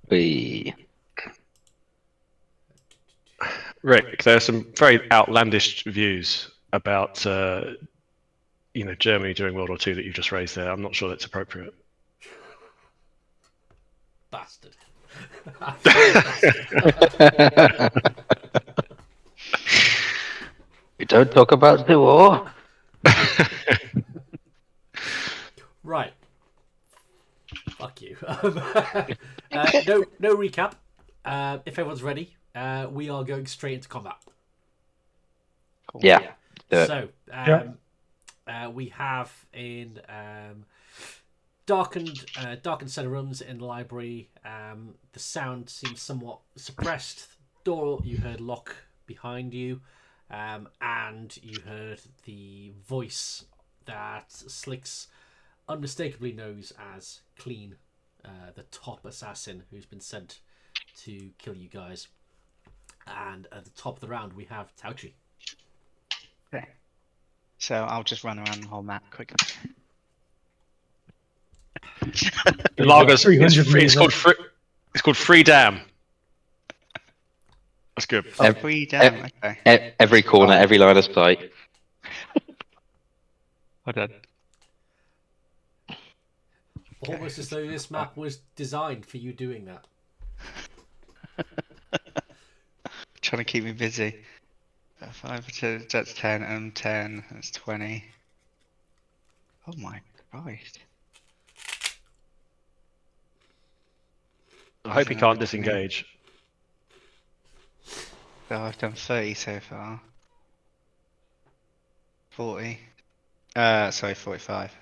Hey. Rick, there are some very outlandish views about Germany during World War II that you've just raised there. I'm not sure that's appropriate. Bastard. Bastard. We don't talk about the war. Right. Fuck you. No recap. If everyone's ready, we are going straight into combat. Cool. Yeah. Do it. So, we have in darkened set of rooms in the library. The sound seems somewhat suppressed. Door you heard lock behind you, and you heard the voice that Slicks unmistakably knows as Clean, the top assassin who's been sent to kill you guys. And at the top of the round, we have Tauchi. Okay. So I'll just run around the whole map quickly. The lagers. 300 It's called Free Dam. That's good. Oh, free down. Okay. Every corner, every line of sight. Hold on. Almost as though this map was designed for you doing that. Trying to keep me busy. 5 to that's 10 and 10. That's 20. Oh my Christ. I hope he can't disengage. So I've done 30 so far. 40. Sorry, 45.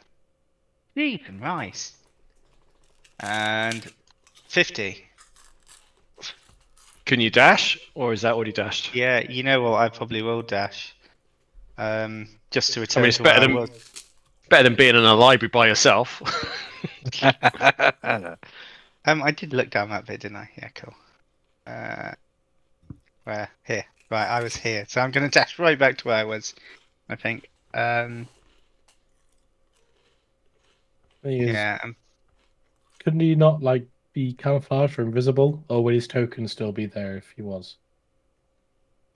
Jeez and rice. And 50. Can you dash, or is that already dashed? Yeah, you know what? I probably will dash. Just to return it's to where better I than was. better than being in a library by yourself. I did look down that bit, didn't I? Yeah, cool. Where? Here. Right, I was here. So I'm going to dash right back to where I was, I think. Thing is, Yeah. couldn't he not like be camouflaged or invisible, or would his token still be there if he was?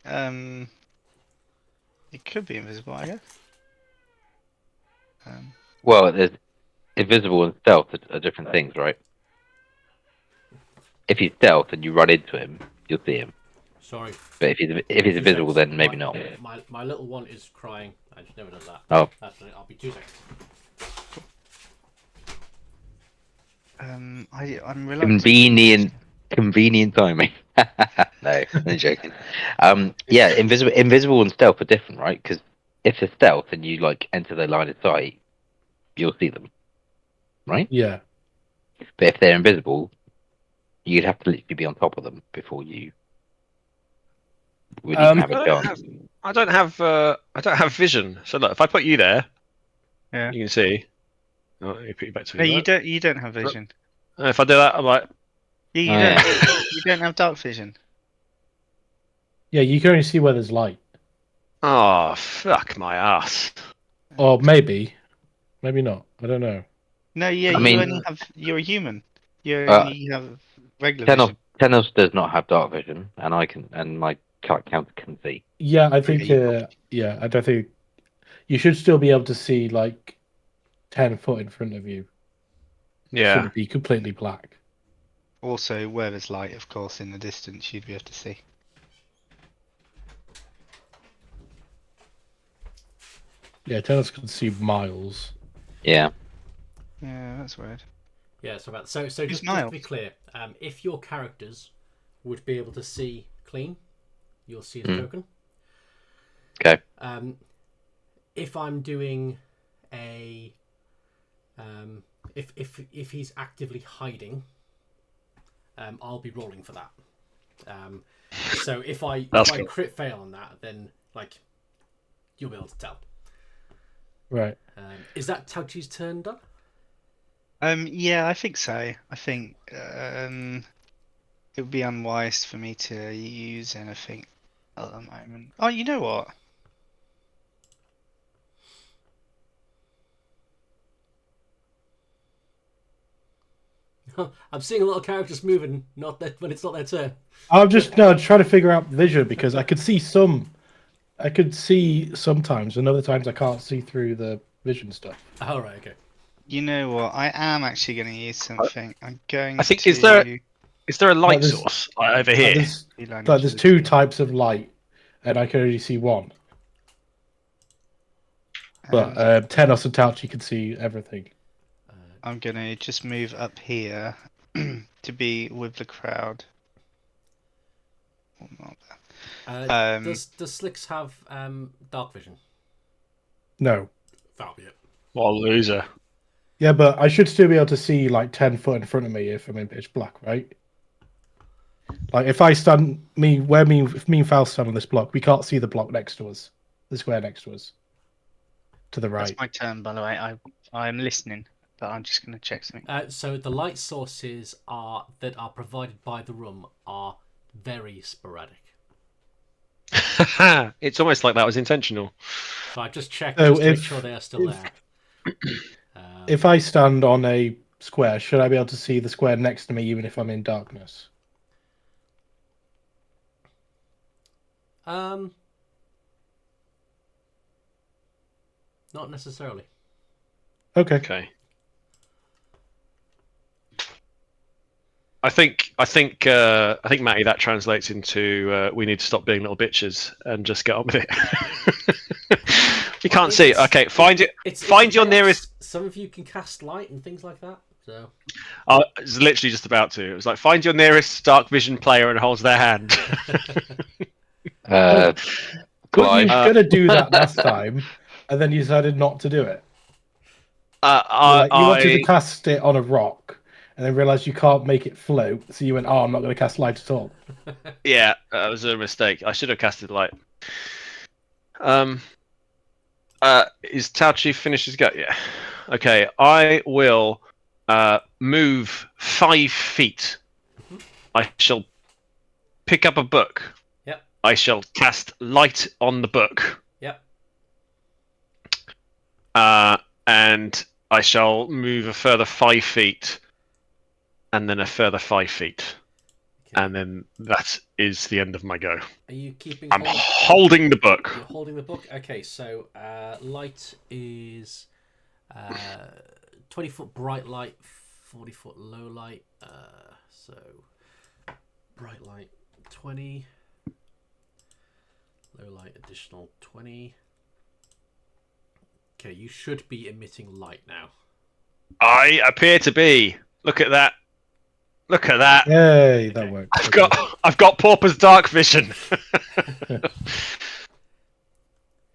It could be invisible, I guess. Well, there's invisible and stealth are different things, right? If he's stealth and you run into him, you'll see him. Sorry. But if he's invisible, then maybe not. My little one is crying. I just never does that. Oh. I'll be 2 seconds. I'm reluctant. Convenient timing. No, I'm joking. Yeah, invisible and stealth are different, right? Because if they're stealth and you like enter their line of sight, you'll see them, right? Yeah. But if they're invisible, you'd have to literally be on top of them before you would even have a chance. I don't have vision. So look, if I put you there, Yeah. you can see. Oh, you put you back to No, me. you don't have vision. If I do that, I'm like, Yeah, you don't have dark vision. Yeah, you can only see where there's light. oh fuck my ass. Or maybe not. I don't know. No, yeah, I mean- only have. You're a human. You have regular Tenos, vision. Tenos does not have dark vision, and my counter can see. Yeah, I think. Yeah, I don't think you should still be able to see like 10 foot in front of you. Yeah. Shouldn't be completely black. Also, where there's light, of course, in the distance, you'd be able to see. Yeah, Tennis can see miles. Yeah. Yeah, that's weird. Yeah, so just to be clear, if your characters would be able to see Clean, you'll see the token. Okay. If I'm doing a if he's actively hiding, I'll be rolling for that. So if I cool. crit fail on that, then like you'll be able to tell. Right. Is that Tauchi's turn done? Yeah, I think so. I think it would be unwise for me to use anything at the moment. Oh, you know what? I'm seeing a lot of characters moving, not that when it's not their turn. I'm just trying to figure out vision because I could see some. I could see sometimes, and other times I can't see through the vision stuff. All right, okay. You know what? I am actually going to use something. I'm going I think to. is there a light there's- source over Like, here? there's two types of light, and I can only see one. But Tenos and Tauchi can see everything. I'm going to just move up here to be with the crowd. Or not. Does Slicks have dark vision? No. Oh, yeah. What a loser. Yeah, but I should still be able to see like 10 foot in front of me if I'm in pitch black, right? Like if I stand if me and Faust stand on this block, we can't see the block next to us, the square next to us, to the right. That's my turn, by the way. I'm listening, but I'm just going to check something. So the light sources that are provided by the room are very sporadic. It's almost like that was intentional. So I just checked So just to make sure they are still there. If I stand on a square, should I be able to see the square next to me even if I'm in darkness? Not necessarily. Okay. Okay. I think Matty, that translates into we need to stop being little bitches and just get on with it. You can't see. Okay, find your nearest. Some of you can cast light and things like that. So I was literally just about to. It was like find your nearest dark vision player and holds their hand. But you were Clive. gonna do that last time, and then you decided not to do it. You wanted to cast it on a rock, and then realized you can't make it float, so you went, "Oh, I'm not going to cast light at all." Yeah, that was a mistake. I should have casted light. Is Tauchi finished his go? Yeah. Okay, I will move 5 feet. I shall pick up a book. Yep. I shall cast light on the book. Yep. And I shall move a further 5 feet, and then a further 5 feet. Okay. And then that is the end of my go. Are you keeping? I'm holding the book. You're holding the book. Okay, so light is 20-foot bright light, 40-foot low light. So bright light 20, low light additional 20. Okay, you should be emitting light now. I appear to be. Look at that. Look at that. Yay, that worked. I've got Pauper's dark vision.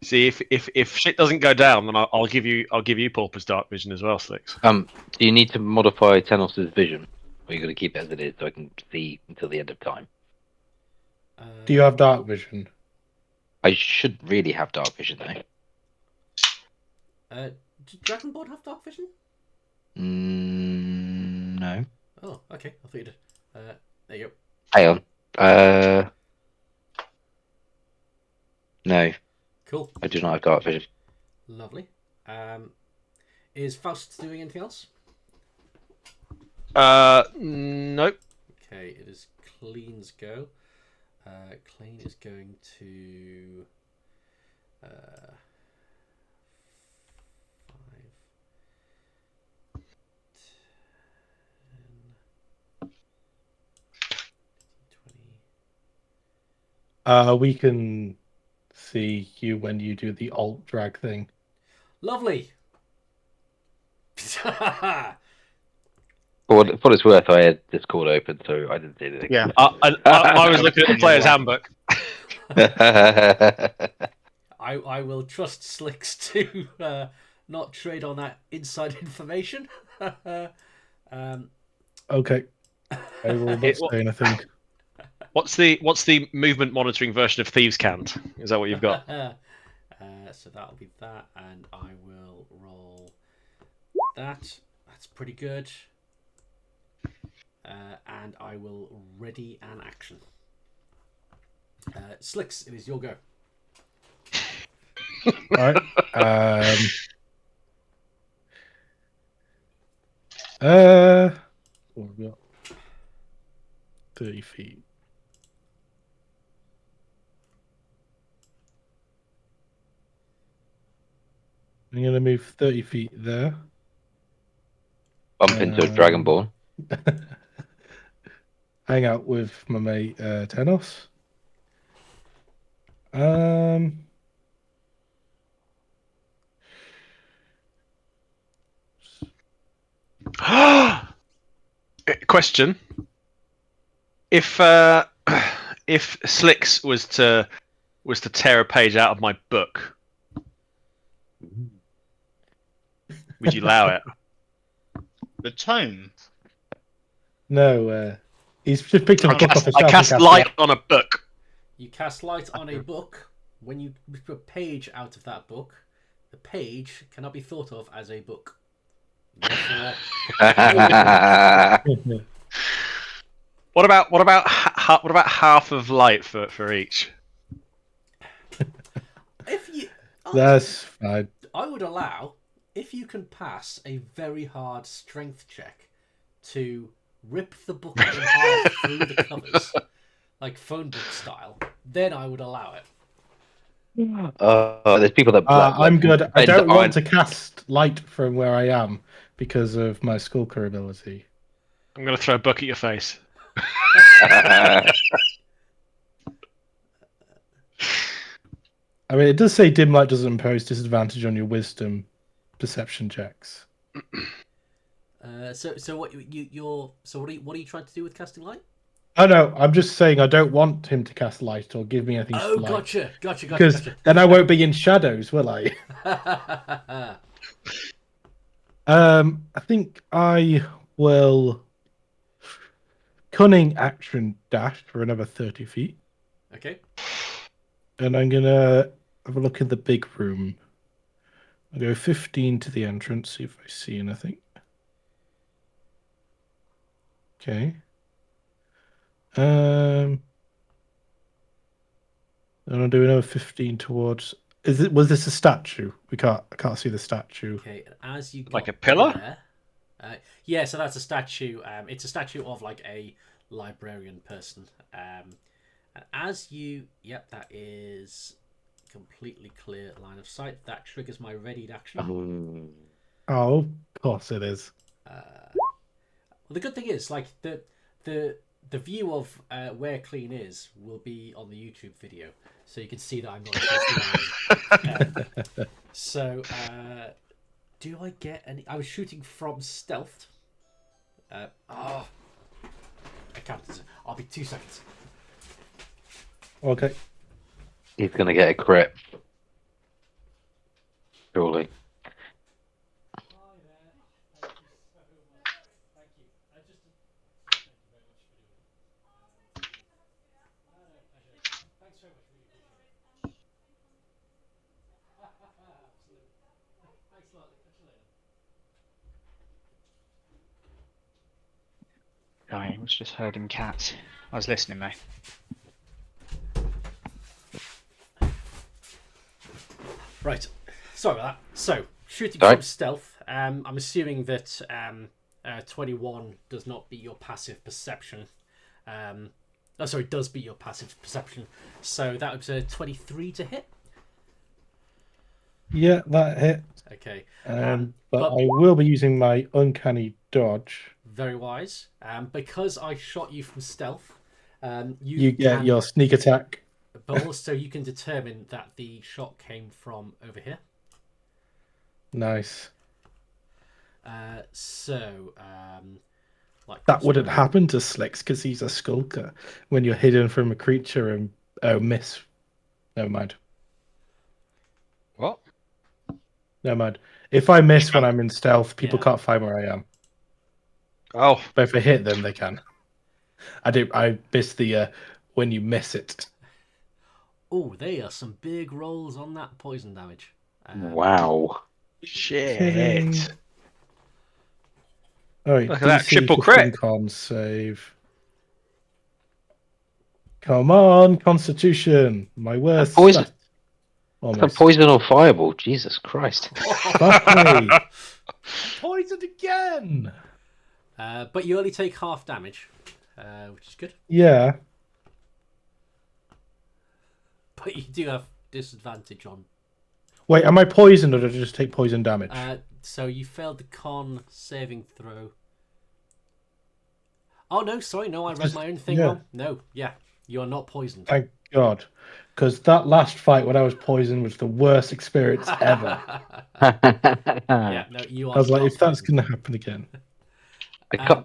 See, if shit doesn't go down, then I'll give you Pauper's dark vision as well, Slicks. Do you need to modify Tenos's vision, or are you going to keep it as it is so I can see until the end of time? Do you have dark vision? I should really have dark vision though. Did Dragonborn have dark vision? No. Oh, okay. I thought you did. There you go. Hang on. No, Cool. I do not have dark vision. Lovely. Is Faust doing anything else? Nope. Okay, it is Clean's go. Clean is going to 5, 10, 20. We can see you when you do the alt drag thing. Lovely. For what it's worth, I had Discord open, so I didn't see anything. Yeah. I was looking at the player's handbook. I will trust Slicks to not trade on that inside information. Okay. I will not say anything. What's the movement monitoring version of Thieves' Cant? Is that what you've got? So that'll be that, and I will roll that. That's pretty good. And I will ready an action. Slicks, it is your go. Alright. What have we got? 30 feet. I'm going to move 30 feet there. Bump into a Dragonborn. Hang out with my mate Tenos. Um, Question: If if Slicks was to tear a page out of my book, would you allow it? The tome. no, he's just picked up a book off his I shelf. cast light on a book. You cast light on a book. When you rip a page out of that book, the page cannot be thought of as a book. Therefore, What about half of light for each? if you, That's fine. I would allow if you can pass a very hard strength check to rip the book in half through the covers, like phone book style. Then I would allow it. There's people that. I'm good. I bend don't iron- want to cast light from where I am because of my skulker ability. I'm going to throw a book at your face. I mean, it does say dim light doesn't impose disadvantage on your wisdom perception checks. So what what are you trying to do with casting light? Oh no, I'm just saying I don't want him to cast light or give me anything. Oh, to light. gotcha. Because then I won't be in shadows, will I? I think I will cunning action dash for another 30 feet. Okay. And I'm gonna have a look in the big room. I'll go 15 to the entrance, see if I see anything. Okay. And I'll do another 15 towards. Was this a statue? I can't see the statue. Okay, and as you Like got a pillar? there, yeah, so that's a statue. It's a statue of like a librarian person. And as you, yep, that is completely clear line of sight. That triggers my readied action. Oh, of course it is. Well, the good thing is, like the view of where clean is will be on the YouTube video, so you can see that I'm not just lying. So, do I get any? I was shooting from stealth. I can't. I'll be 2 seconds. Okay. He's gonna get a crit. Surely. Sorry, I was just herding cats. I was listening, mate. Right. Sorry about that. So, shooting Sorry. from stealth. I'm assuming that 21 does not beat your passive perception. Does beat your passive perception. So that was a 23 to hit. Yeah, that hit. Okay. But I will be using my uncanny dodge. Very wise. Because I shot you from stealth, You get your sneak attack. But also you can determine that the shot came from over here. Nice. Like That wouldn't happen to Slicks because he's a skulker. When you're hidden from a creature and miss. Never mind. What? Never mind. If I miss when I'm in stealth, people can't find where I am. Oh, But if I hit them, they can. I missed the when you miss it. Oh, there are some big rolls on that poison damage. Wow. shit. All right, Look at that, DC triple 15 crit. Con save. Come on, Constitution. My worst. Poison. stat. It's a Almost. poison or fireball. Jesus Christ. Fuck me. Poisoned again. But you only take half damage, which is good. Yeah. But you do have disadvantage on. Wait, am I poisoned or did I just take poison damage? So you failed the con saving throw. Oh no, sorry, no, I read my own thing wrong. No, yeah, you are not poisoned. Thank God. Because that last fight when I was poisoned was the worst experience ever. Yeah, no, you are. I was like, not if that's poisoned. going to happen again.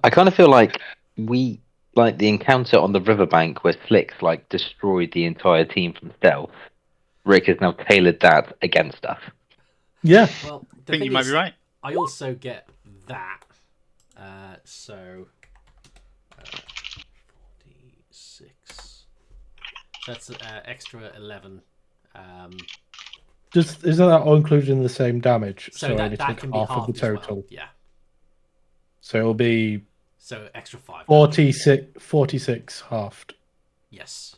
I kind of feel like we like the encounter on the riverbank where Slicks like destroyed the entire team from stealth. Rick has now tailored that against us. Yeah. Well, I the think thing you might is, be right. I also get that. So 46. So that's extra 11. Just isn't that all included in the same damage? So I that only take can be half of the halved as well. total. Yeah. So it'll be So extra 5. 46 halved. Yes.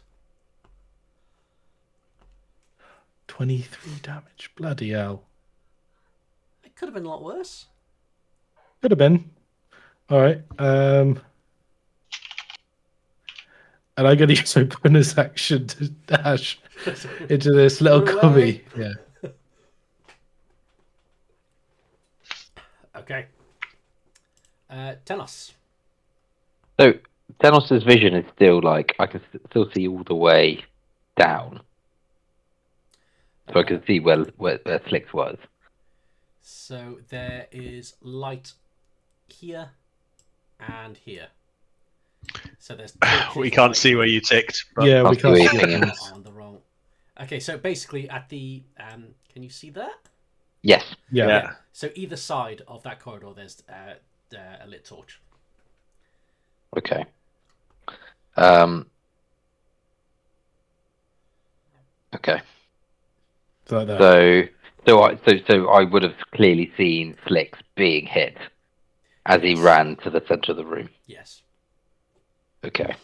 23 damage. Bloody hell. It could have been a lot worse. Could have been. All right. And I'm going to use my bonus action to dash into this little Run away. cubby. Yeah. Okay. Tenos. So Thanos' vision is still like I can still see all the way down, so I can see where Slicks was. So there is light here and here. So there's torches We can't right see where you ticked. But Yeah, we I'll can't see see where your you things. on the wrong. Okay, so basically at the can you see that? Yes. Yeah. So either side of that corridor, there's a lit torch. Okay. Okay. Like that. So I would have clearly seen Slicks being hit as he Yes. ran to the center of the room. Yes. Okay.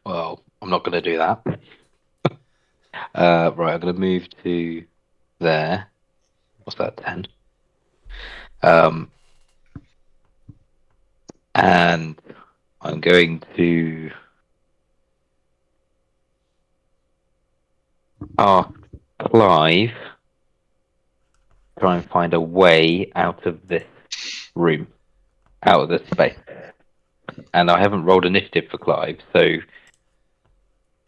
Well, I'm not going to do that. Right, I'm going to move to there. What's that? 10. And I'm going to ask Clive try and find a way out of this room, out of this space. And I haven't rolled initiative for Clive, so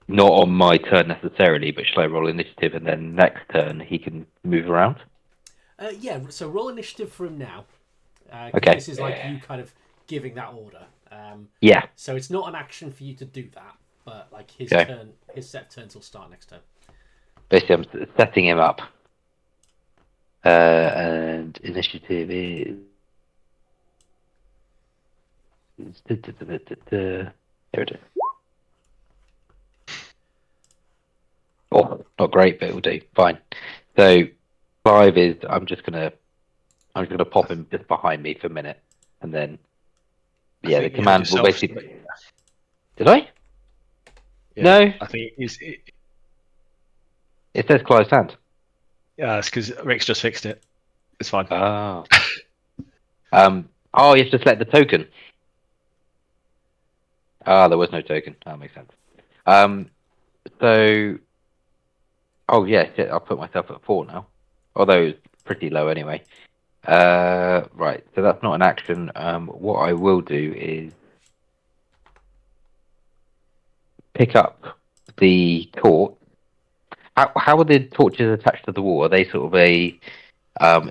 not on my turn necessarily, but shall I roll initiative and then next turn he can move around? Yeah, so roll initiative for him now. 'Cause Okay. This is like you kind of giving that order. Yeah. So it's not an action for you to do that, but like his Okay. turn, his set turns will start next turn. Basically, I'm setting him up. And initiative is. There it is. Oh, not great, but it'll do. Fine. So, 5 is. I'm just gonna pop him just behind me for a minute, and then. I Yeah, the think you command heard will yourself. basically. Did I? Yeah, No. I think It says closed hand. it's because Rick's just fixed it. It's fine. Oh. Oh, you have to select the token. Ah, there was no token. That makes sense. So. Oh yeah, shit, I'll put myself at 4 now. Although it's pretty low anyway. Right, so that's not an action. What I will do is pick up the torch. How are the torches attached to the wall? Are they sort of a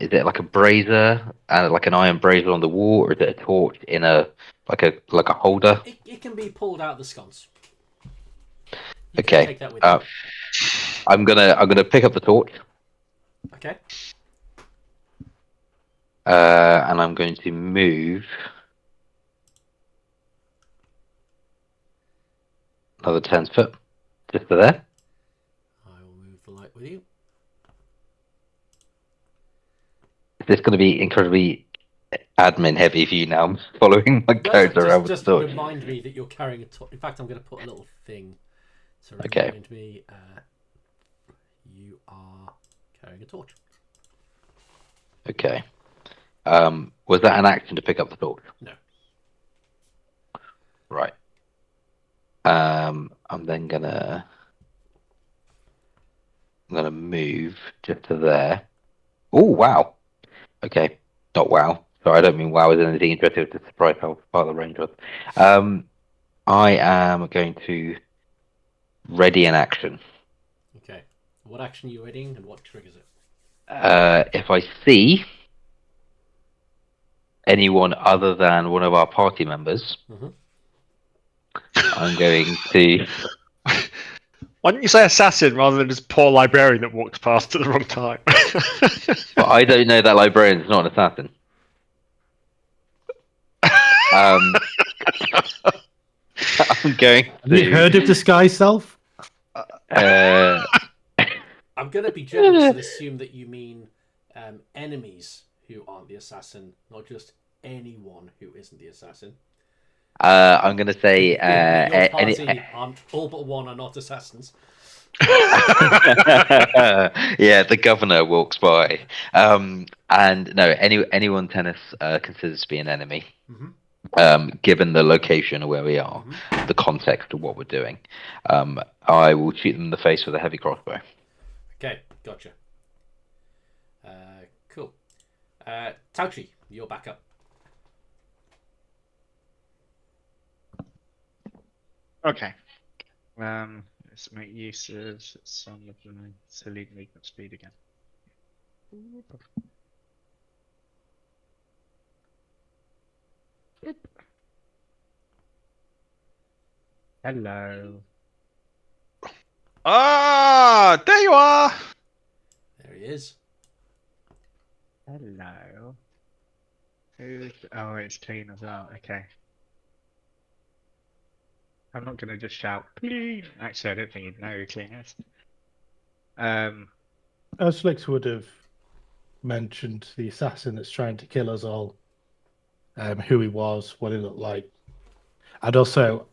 is it like a brazier, like an iron brazier on the wall, or is it a torch in a like a holder? It can be pulled out of the sconce. You can Okay. take that with you. I'm gonna pick up the torch. Okay. And I'm going to move another 10 foot just to there. I will move the light with you. Is this going to be incredibly admin heavy for you now? I'm following my codes around with Just the torch. remind me that you're carrying a torch. In fact, I'm going to put a little thing to Okay. remind me you are carrying a torch. Okay. Was that an action to pick up the torch? No. Right. I'm then gonna move just to there. Oh wow. Okay. Not wow. Sorry, I don't mean wow as in anything interesting. It's a surprise how far the range was. I am going to ready an action. Okay. What action are you readying and what triggers it? If I see anyone other than one of our party members, Mhm. I'm going to. Why didn't you say assassin rather than just poor librarian that walked past at the wrong time? But I don't know that librarian's not an assassin. Um, I'm going Have you heard to. of disguise self? I'm going to be generous and assume that you mean enemies who aren't the assassin, not just anyone who isn't the assassin. I'm going to say Your any. party aren't, all but one are not assassins. Yeah, the governor walks by. And no, anyone tennis considers to be an enemy. Mhm. Given the location of where we are, the context of what we're doing, I will shoot them in the face with a heavy crossbow. Okay, gotcha. Cool. Tauchi, you're back up. Okay. Let's make use of some of the silly movement speed again. Hello. Ah, there you are. There he is. Hello. Who's... Oh, it's clean as well. Okay. I'm not gonna just shout clean. Actually, I don't think he'd know who clean is. Ursflix would have mentioned the assassin that's trying to kill us all, who he was, what he looked like, and also,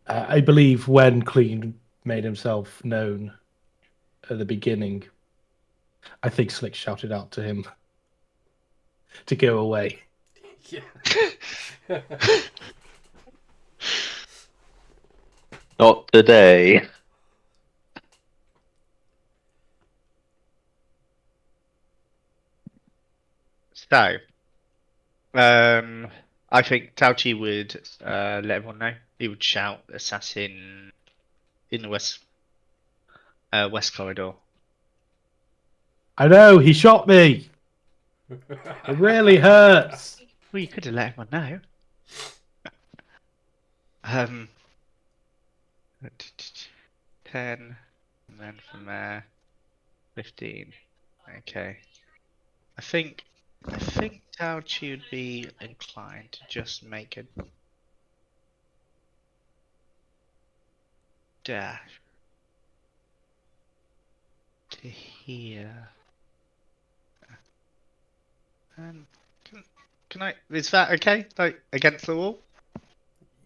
I believe when Clean made himself known at the beginning, I think Slick shouted out to him to go away. Yeah. Not today. So, I think Tauchi would let everyone know. He would shout assassin in the west corridor. I know, he shot me! It really hurts! Well, you could have let everyone know. Um, 10, and then from there, 15. Okay. I think Tauchi would be inclined to just make a dash to here. Can I? Is that okay? Like against the wall?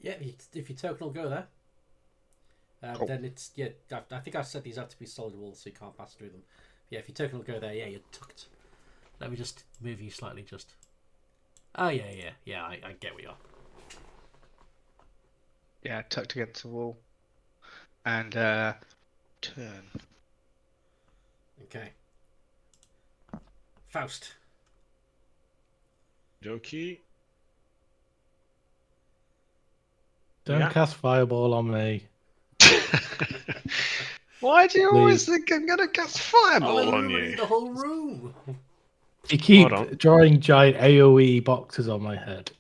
Yeah, if your token will go there. Cool. Then it's, yeah, I think I set these up to be solid walls so you can't pass through them. Yeah, if your token will go there, yeah, you're tucked. Let me just move you slightly, just. Oh, yeah, I get where you are. Yeah, tucked against the wall. And turn. Okay. Faust. Doki. Don't Yeah. cast Fireball on me. Why do you always Please. think I'm gonna cast fireball on illuminate you? the whole room. You keep Hold on. drawing giant AoE boxes on my head.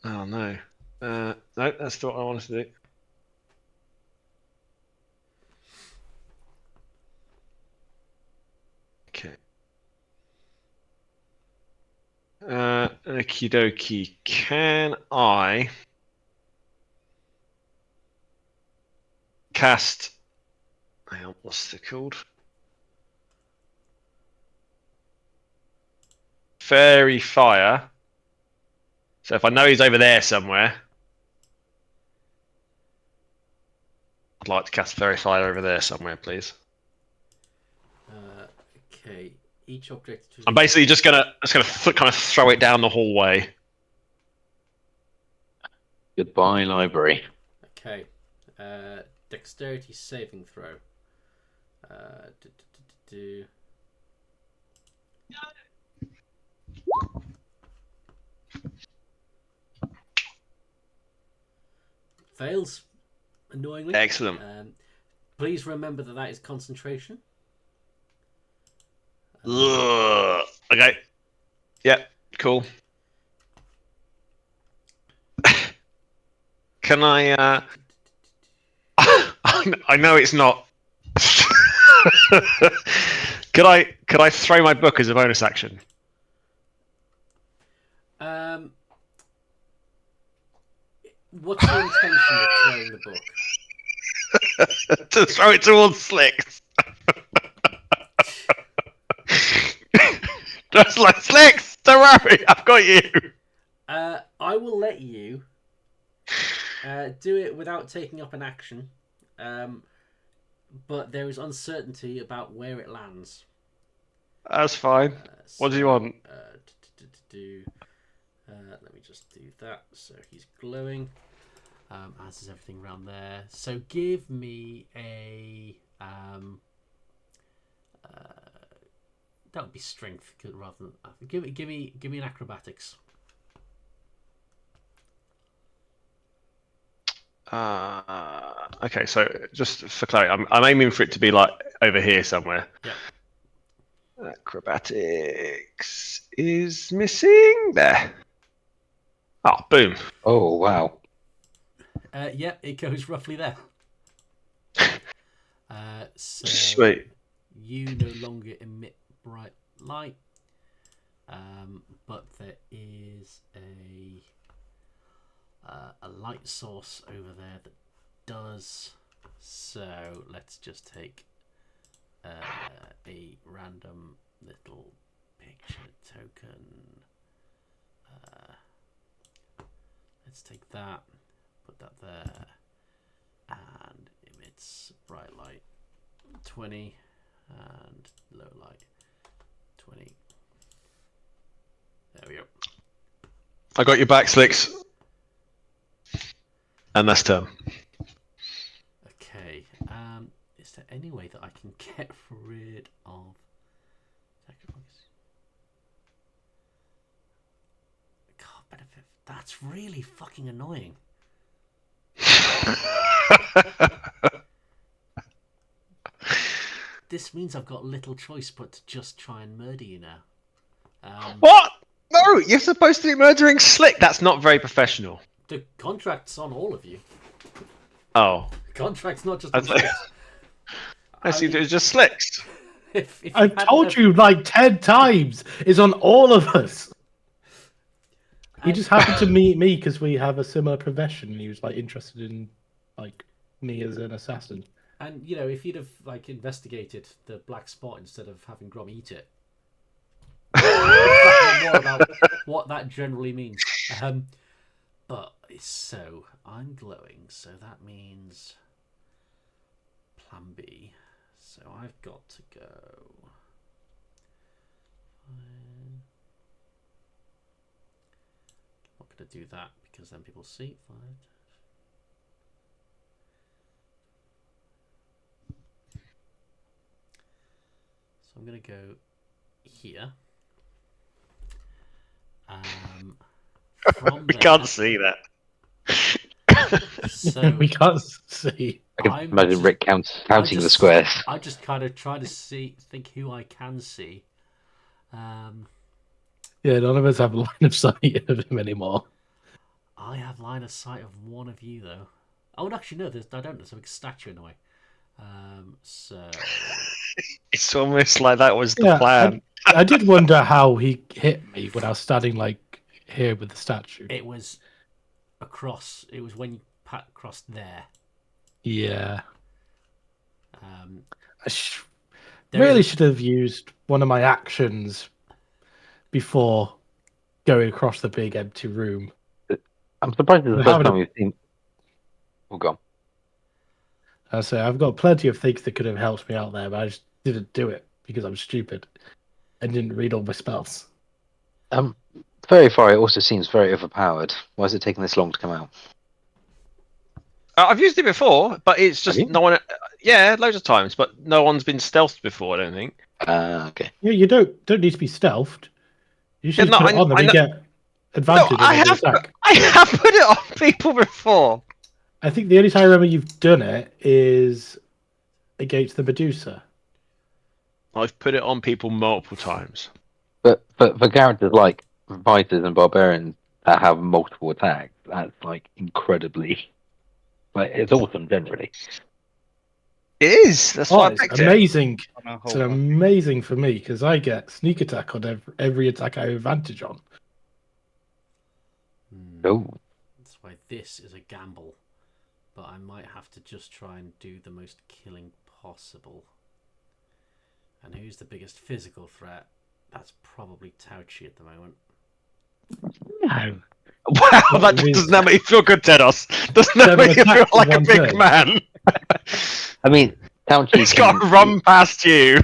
Oh no. No, that's not what I wanted to do. Okay. Okie dokie. Can I cast? Hang on, what's it called? Fairy fire. So if I know he's over there somewhere, I'd like to cast fairy fire over there somewhere, please. Okay. Each object. I'm basically just gonna kind of throw it down the hallway. Goodbye, library. Okay. Dexterity saving throw. Do, do, do, do. Fails, annoyingly. Excellent. Please remember that is concentration. Ugh. Okay. Yeah. Cool. Can I? I know it's not. Could I throw my book as a bonus action? What's your intention of throwing the book? To throw it towards Slicks. Just like Slicks, don't worry, I've got you. I will let you do it without taking up an action, but there is uncertainty about where it lands. That's fine. What do you want? Let me just do that. So he's glowing. As is everything around there. So give me a that would be strength rather than give me an acrobatics. Okay, so just for clarity, I'm aiming for it to be like over here somewhere. Yeah. Acrobatics is missing there. Oh, boom. Oh wow. Yeah, it goes roughly there. So Sweet. you no longer emit bright light, but there is a light source over there that does. So let's just take a random little picture token. Let's take that, put that there, and emits bright light 20 and low light 20. There we go. I got your back, Slicks. And that's turn. Okay. Is there any way that I can get rid of God, benefit? That's really fucking annoying. This means I've got little choice but to just try and murder you now. What? No, you're supposed to be murdering Slick. That's not very professional. The contract's on all of you. Oh. The contract's not just on Slicks. I see, it's just Slicks. If I've told you like 10 times. It's on all of us. He just happened to meet me because we have a similar profession, and he was like interested in like me as an assassin. And you know, if you'd have like investigated the black spot instead of having Grom eat it, more about what that generally means. But so I'm glowing, so that means plan B. So I've got to go. I'm not going to do that because then people see. Fine. So I'm going to go here. From We there, can't see that. So We can't see. I can I'm imagine just- Rick counting the squares. I just kind of try to think who I can see. Yeah, none of us have line of sight of him anymore. I have line of sight of one of you though. Oh, and actually no, I don't. There's a big statue in the way. So It's almost like that was the Yeah, plan. I did wonder how he hit me when I was standing like here with the statue. it was across. It was when you crossed there. Yeah. I There really is- should have used one of my actions before going across the big empty room. I'm surprised it's the We're first having time a- we've seen. Oh, gone. I say I've got plenty of things that could have helped me out there, but I just didn't do it because I'm stupid. and didn't read all my spells. Very far. It also seems very overpowered. Why is it taking this long to come out? I've used it before, but it's just Have you? no one. Yeah, loads of times, but no one's been stealthed before. I don't think. Okay. Yeah, you don't need to be stealthed. You Yeah, should no, just put it on them I and know. get No, advantage on every attack. I have put it on people before. I think the only time I remember you've done it is against the Medusa. I've put it on people multiple times. But for characters like fighters and barbarians that have multiple attacks, that's like incredibly. Like it's awesome generally. It is. That's why I It's picked it. amazing. Oh, no, It's hold on. amazing for me because I get sneak attack on every attack I have advantage on. Oh, That's why this is a gamble. But I might have to just try and do the most killing possible. And who's the biggest physical threat? That's probably Tauchi at the moment. No. Wow, that does not make you feel good, Tedos. Doesn't that Seven make you feel attacks in like a one big turn. man? I mean, Tauchi He's got to run past you.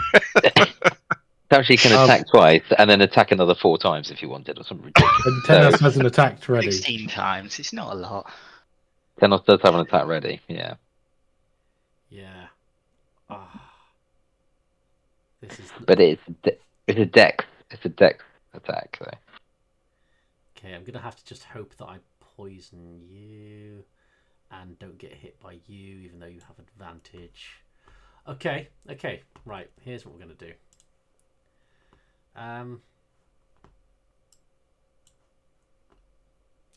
Tauchi can attack twice and then attack another 4 times if you wanted, or something ridiculous. And Tenas hasn't attacked ready. 16 times. It's not a lot. Tenos does have an attack ready. Yeah. Yeah. Ah. This is But it's a dex. It's a dex attack though. okay. I'm gonna have to just hope that I poison you and don't get hit by you, even though you have advantage. Okay. Right. Here's what we're gonna do.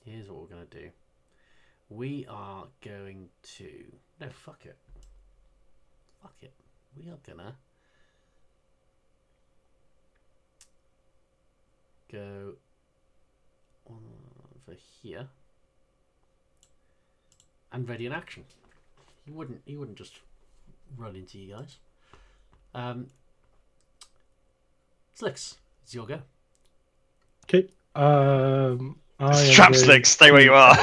Here's what we're gonna do. We are going to no. Fuck it. We are gonna go over here and ready in action. He wouldn't just run into you guys. Slicks, it's your go. Okay. Strap Slicks, stay where you are.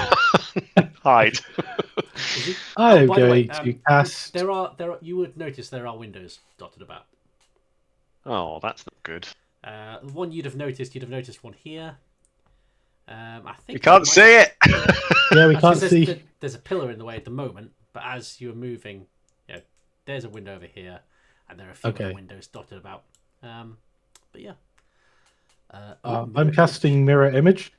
Hide. Is he? I am by the way, going to cast. There are. You would notice there are windows dotted about. Oh, that's not good. The one you'd have noticed one here. I think You can't see it. Yeah, we That's 'cause can't there's, see. there's a pillar in the way at the moment, but as you're moving, there's a window over here, and there are a few other windows dotted about. But yeah. I'm casting mirror image.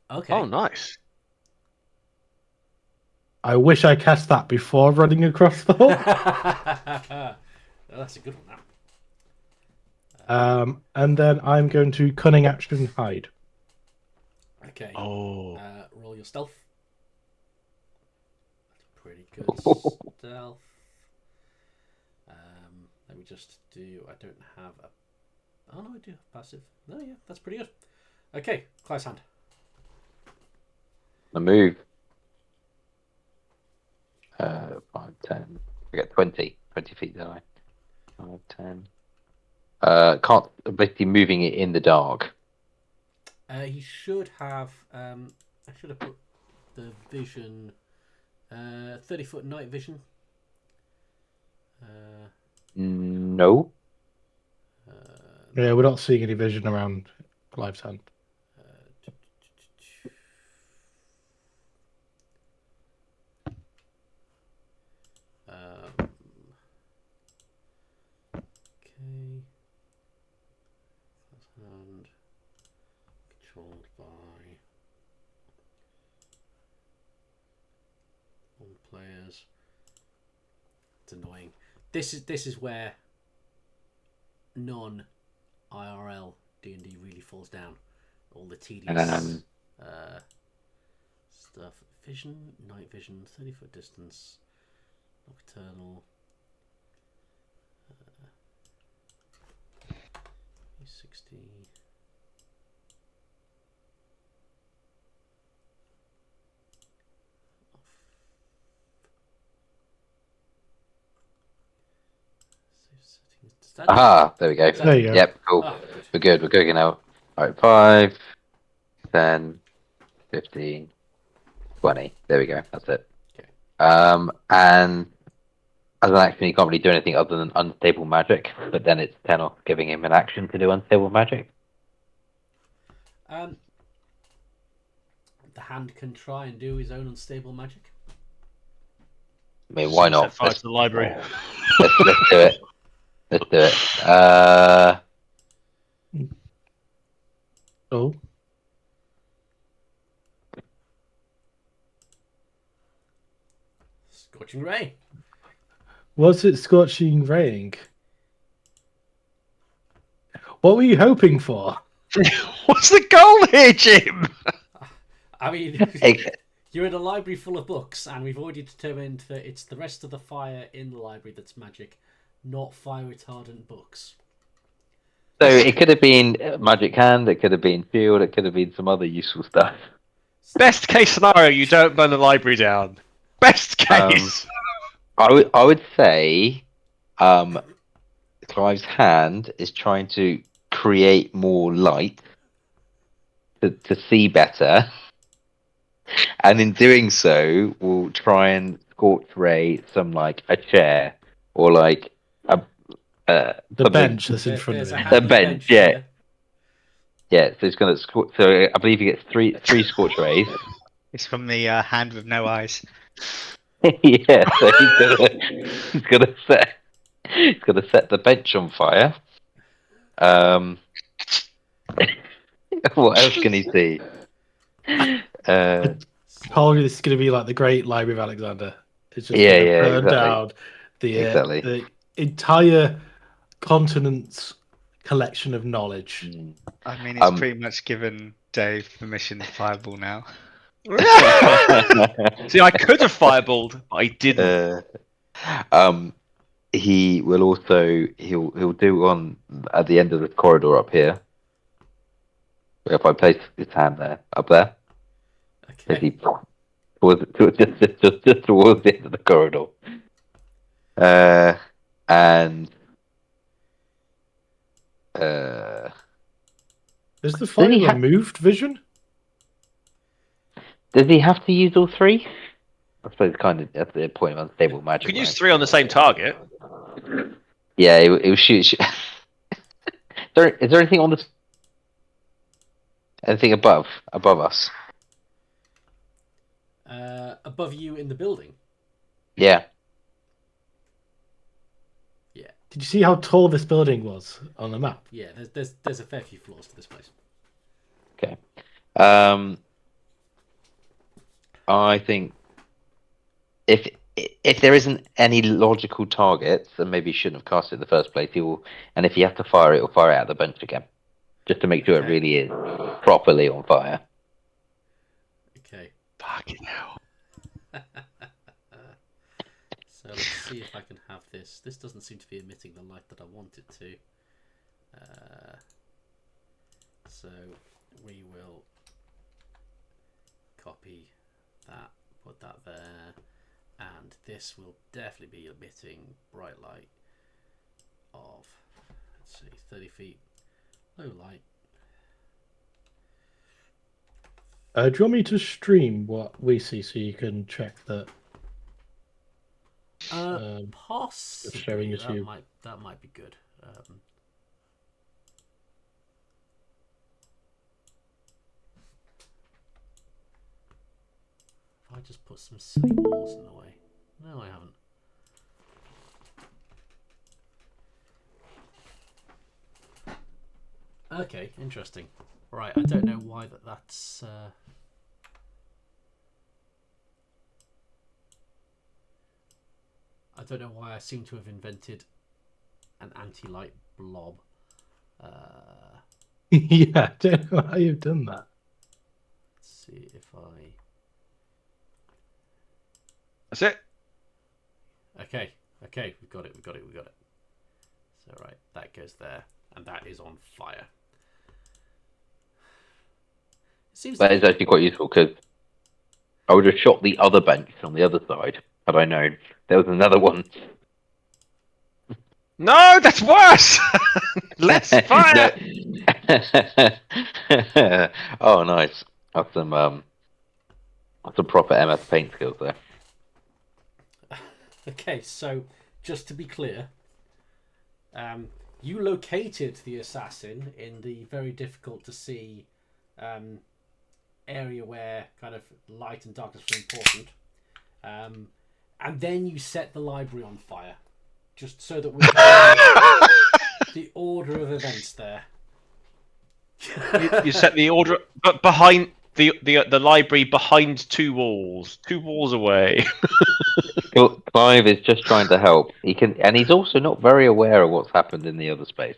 Okay. Oh, nice. I wish I cast that before running across the hole. That's a good one. Now. And then I'm going to cunning action hide. Okay. Oh. Roll your stealth. That's pretty good stealth. Let me just do. I don't have a. Oh no, I do have passive. No, yeah, that's pretty good. Okay, Clive's hand. The move. 5, 10. I get 20 feet, don't I? 5, 10. Can't basically moving it in the dark. He should have. I should have put the vision. 30-foot night vision. No. Yeah, we're not seeing any vision around Clive's hand. Okay. And controlled by all players. It's annoying. This is where non IRL D&D really falls down. All the tedious stuff. Vision, night vision, 30-foot distance, nocturnal. 60. Aha, there we go. There you go. Yep, cool. Oh, We're good. We're good now. Alright, 5, 10, 15, 20. There we go. That's it. Okay. And As an action, he can't really do anything other than unstable magic. But then it's 10 off giving him an action to do unstable magic. The hand can try and do his own unstable magic. I mean, why not? Set fire to the library. Let's do it. Let's do it. Oh, Scorching ray. was it scorching raying? What were you hoping for? What's the goal here, Jim? I mean, you're in a library full of books, and we've already determined that it's the rest of the fire in the library that's magic, not fire retardant books. So it could have been magic hand. It could have been shield. It could have been some other useful stuff. Best case scenario, you don't burn the library down. Best case. I would say, Clive's hand is trying to create more light to see better, and in doing so, we'll try and scorch ray some like a chair or like a The something- bench that's in front There's of a him. handy bench, yeah. here. Yeah, so it's gonna scorch. So I believe he gets three scorch rays. It's from the hand with no eyes. Yeah, so he's gonna set the bench on fire. What else can he see? Probably this is going to be like the Great Library of Alexander. It's just Yeah, going to yeah, burn exactly. down Exactly. the entire continent's collection of knowledge. I mean, it's pretty much given Dave permission to fireball now. See, I could have fireballed, but I didn't. He will also he'll do on at the end of the corridor up here. If I place his hand there, up there, as Okay. he just towards the end of the corridor, and Is the fire he ha- removed vision? does he have to use all three? I suppose kind of at the point of unstable magic. You can use right? 3 on the same target. Yeah, it will shoot. Is there anything on this? Anything above us? Above you in the building. Yeah. Did you see how tall this building was on the map? Yeah, there's a fair few floors to this place. Okay. I think if there isn't any logical targets, then maybe you shouldn't have cast it in the first place. And if you have to fire it, he'll fire it out the bench again, just to make sure it Okay. really is properly on fire. Okay. Fucking hell. So let's see if I can have this. This doesn't seem to be emitting the light that I want it to. So we will copy that, put that there, and this will definitely be emitting bright light of, let's see, 30 feet, low light. Do you want me to stream what we see so you can check that? Possibly. showing it to you. That might be good. If I just put some silly walls in the way. No, I haven't. Okay, interesting. Right, I don't know why that's. I don't know why I seem to have invented an anti-light blob. Yeah, I don't know how you've done that. Let's see if I. That's it. Okay, we've got it. So right, that goes there, and that is on fire. It seems That to is be- actually quite useful because I would have shot the other bench on the other side had I known there was another one. No, that's worse. Let's fire. No. Oh, nice. That's some proper MS Paint skills there. Okay, so just to be clear, you located the assassin in the very difficult to see area where kind of light and darkness were important, and then you set the library on fire, just so that we can the order of events there. You set the order, but behind the library, behind two walls away. Clive is just trying to help. He can, and he's also not very aware of what's happened in the other space.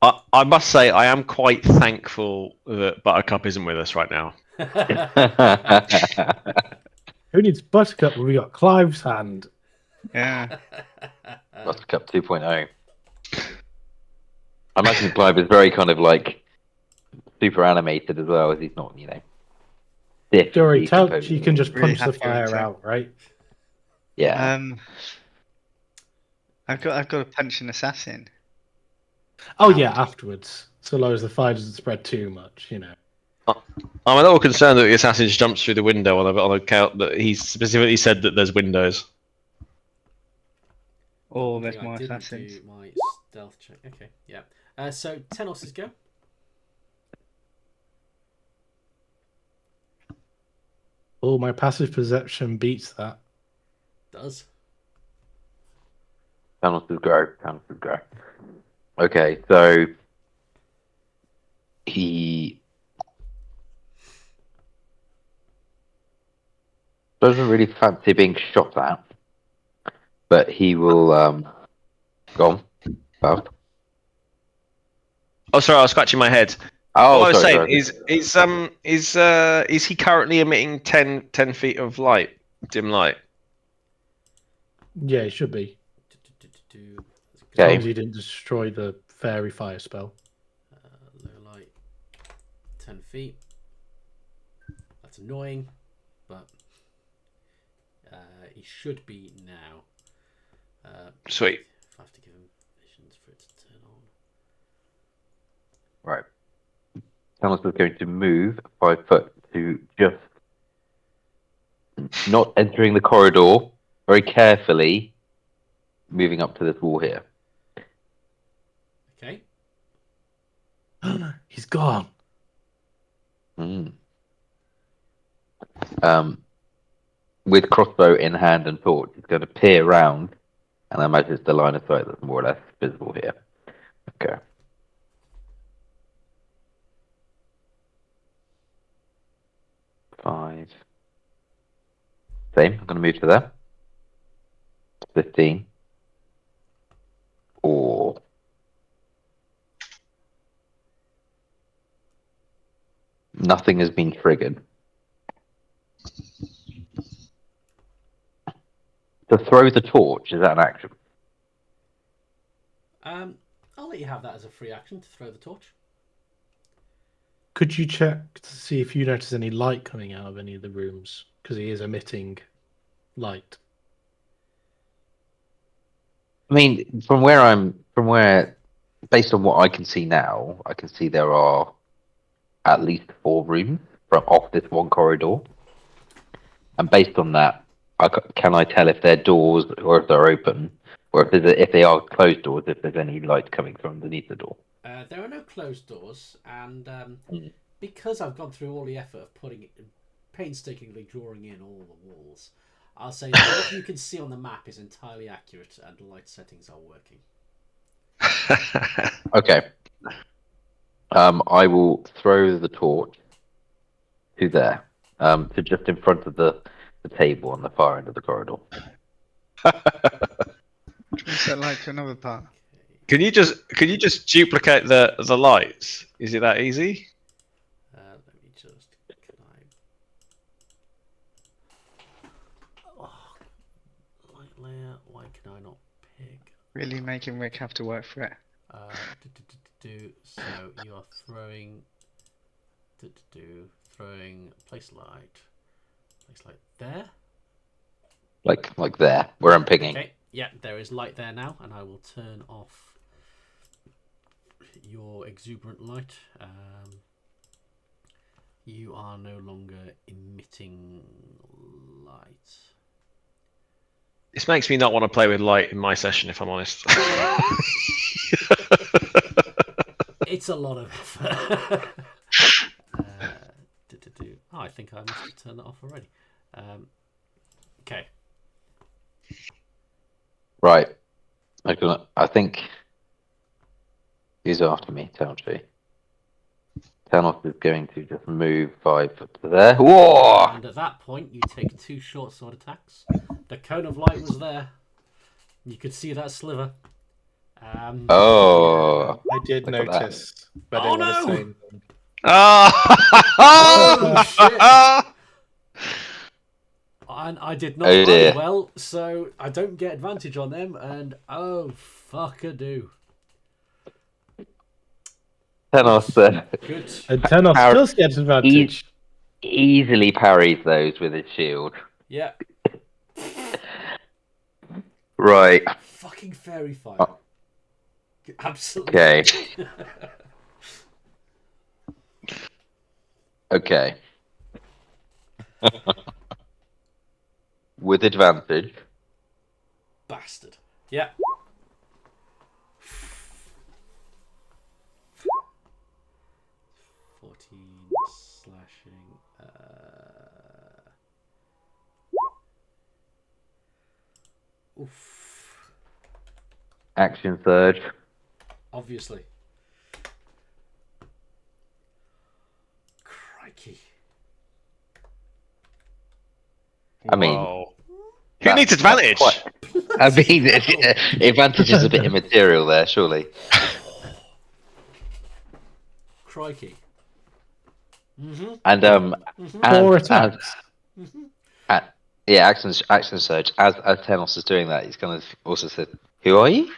I must say, I am quite thankful that Buttercup isn't with us right now. Who needs Buttercup when we got Clive's hand? Yeah. Buttercup 2.0. I imagine Clive is very kind of like super animated as well, as he's not, stiff. Don't worry, and tell decomposed. she can just Really punch the happy with fire it. out, right? Yeah. I've got to punch an assassin. Oh yeah, afterwards. So long as the fire doesn't spread too much, I'm a little concerned that the assassin just jumps through the window on account that he specifically said that there's windows. Oh, Okay, there's I more didn't assassins. do my stealth check. Okay, yeah. So Tenos' go. Oh, my passive perception beats that. Does. Thanos is grow. Okay, so he doesn't really fancy being shot at, but he will go on. Well, Oh, sorry, I was scratching my head. oh, All I was sorry, saying sorry. is he currently emitting 10 feet of light, dim light? Yeah, it should be. As Okay. long as he didn't destroy the fairy fire spell. Low light, 10 feet. That's annoying, but he should be now. Sweet. If I have to give him visions for it to turn on. Right. Thanos is going to move 5 foot to just not entering the corridor, very carefully moving up to this wall here. Okay. He's gone. Mm. With crossbow in hand and torch, he's going to peer around, and I imagine it's the line of sight that's more or less visible here. Okay. Five. Same. I'm going to move to there. 15. Or nothing has been triggered. To throw the torch, is that an action? I'll let you have that as a free action to throw the torch. Could you check to see if you notice any light coming out of any of the rooms? Because he is emitting light. I mean, based on what I can see now, I can see there are at least 4 rooms from off this one corridor. And based on that, can I tell if they're doors or if they're open, or if they are closed doors, if there's any light coming from underneath the door? There are no closed doors, and Mm. because I've gone through all the effort of painstakingly drawing in all the walls, I'll say that what you can see on the map is entirely accurate, and the light settings are working. Okay. I will throw the torch to there, to just in front of the table on the far end of the corridor. Can we set light to another part? Can you just duplicate the lights? Is it that easy? Let me just. Can I? Oh, light layer. Why can I not pick? Really making Rick have to work for it. So you are throwing. Throwing place light there. Like there, where I'm pinging. Okay, yeah, there is light there now, and I will turn off your exuberant light. You are no longer emitting light. This makes me not want to play with light in my session, if I'm honest. It's a lot of effort. Oh, I think I must have turned that off already. Okay. Right. I think he's after me, Towntree. Tanos is going to just move 5 foot to there. Whoa! And at that point, you take 2 short sword attacks. The cone of light was there. You could see that sliver. Oh, I did look at that. notice, but Oh, I didn't want to no! say anything. Oh shit! And I did not Oh, roll dear. well, so I don't get advantage on them. And oh fuck a do. Tanos Good. And Tenos Par- does get advantage. easily parries those with his shield. Yeah. Right. Fucking fairy fire. Oh. Absolutely. Okay. Okay. With advantage. Bastard. Yeah. Slashing. Oof. Action surge. Obviously. Crikey. I mean, Whoa. Who needs that's advantage? quite- I mean, advantage is a bit immaterial there, surely. Crikey. Mm-hmm. And Four as, attacks. yeah, action surge. As Tenos is doing that, he's gonna also say, "Who are you?"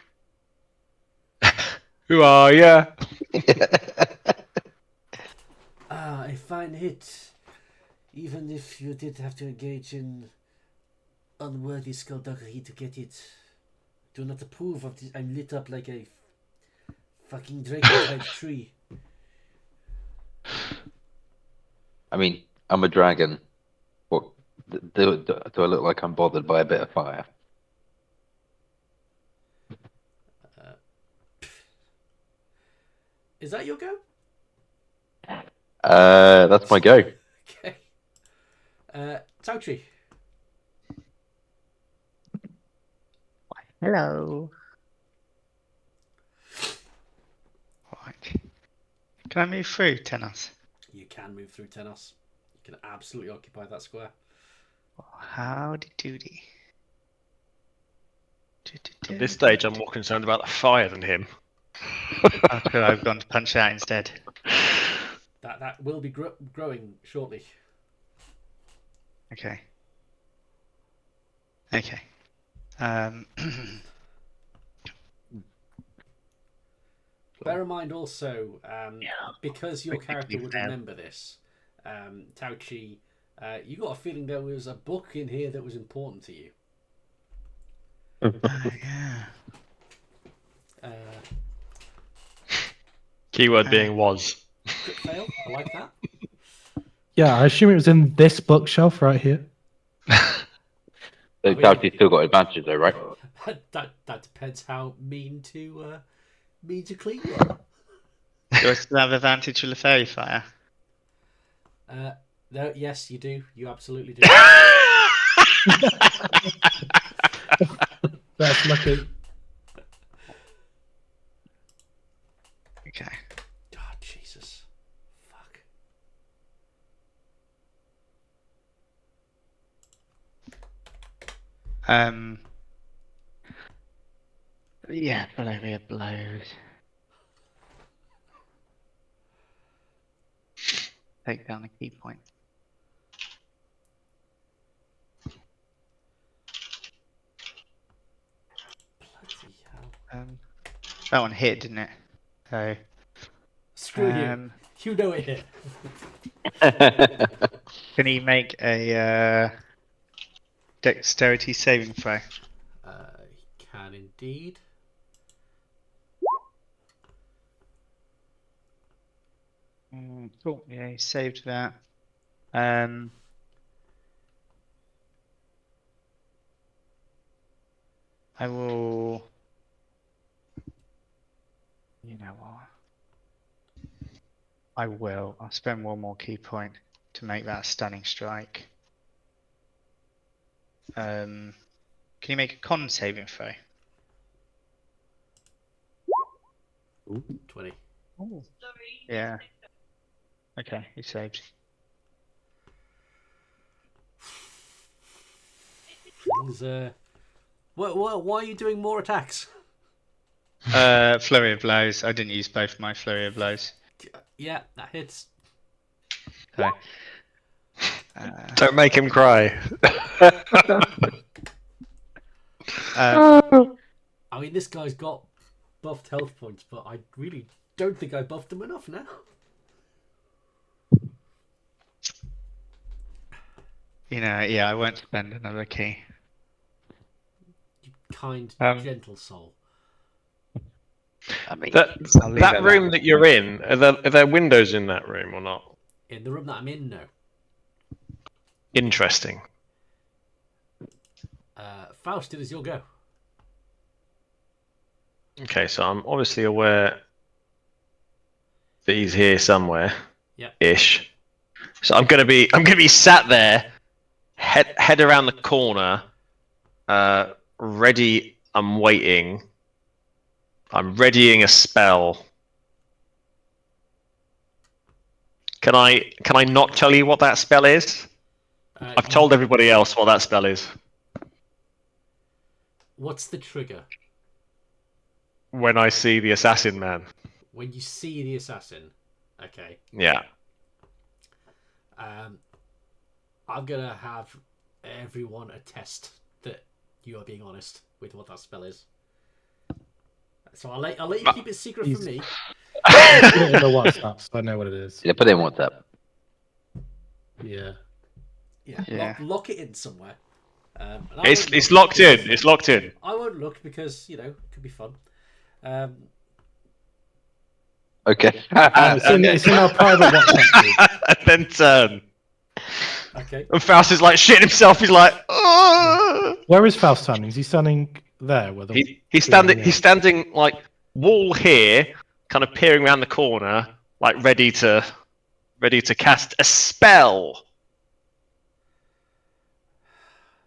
Who are ya? A fine hit. Even if you did have to engage in unworthy skullduggery to get it. Do not approve of this. I'm lit up like a fucking dragon-type tree. I mean, I'm a dragon. What do I look like I'm bothered by a bit of fire? Is that your go? That's my go. Okay. Tauchi. Hello. Right. Can I move through, Tenos? You can move through Tenos. You can absolutely occupy that square. Howdy doody. At this stage, I'm more concerned about the fire than him. I could have gone to punch out instead. That will be growing shortly. Okay. Okay. Um, Bear in mind also, because your Quickly character would fail. remember this, Tauchi, you got a feeling there was a book in here that was important to you. yeah. Keyword being was. Crit fail. I like that. Yeah, I assume it was in this bookshelf right here. So I mean- Doughty's still got advantage though, right? that depends how mean to clean you are. Do I still have advantage with the fairy fire? No, yes, you do. You absolutely do. That's lucky. Okay. Oh, Jesus. Fuck. Yeah, Valeria blows. Take down a key point. Bloody hell. That one hit, didn't it? So, Screw you. You know it hit. can he make a dexterity saving throw? He can indeed. Cool. Yeah, he saved that. I will. You know what? I will. I'll spend one more key point to make that a stunning strike. Can you make a con saving throw? 20. Oh. Yeah. Okay, he saved. Things, why are you doing more attacks? Flurry of blows. I didn't use both my flurry of blows. Yeah, that hits. So, Don't make him cry. I mean, this guy's got buffed health points, but I really don't think I buffed him enough now. yeah, I won't spend another key. You kind, gentle soul. I mean, I'll leave That it room that you're in, are there windows in that room or not? In the room that I'm in, no. Interesting. Faust, it is your go. Okay, so I'm obviously aware that he's here somewhere. Yeah. Ish. So I'm gonna be sat there, head around the corner, ready. I'm waiting. I'm readying a spell. Can I not tell you what that spell is? I've told everybody else what that spell is. What's the trigger? When I see the assassin man. When you see the assassin. Okay. Yeah. I'm gonna have everyone attest that you are being honest with what that spell is. So I'll let you keep it secret from me. Put it in the WhatsApp, so I know what it is. yeah, put it in WhatsApp. Yeah. Yeah. Lock it in somewhere. And It's locked in. It's locked in. I won't look because it could be fun. Okay. It's in our private WhatsApp group. And then turn. Okay. And Faust is like shitting himself. He's like, oh! Where is Faust standing? Is he standing there? Where the He's standing like wall here, kind of peering around the corner, like ready to cast a spell.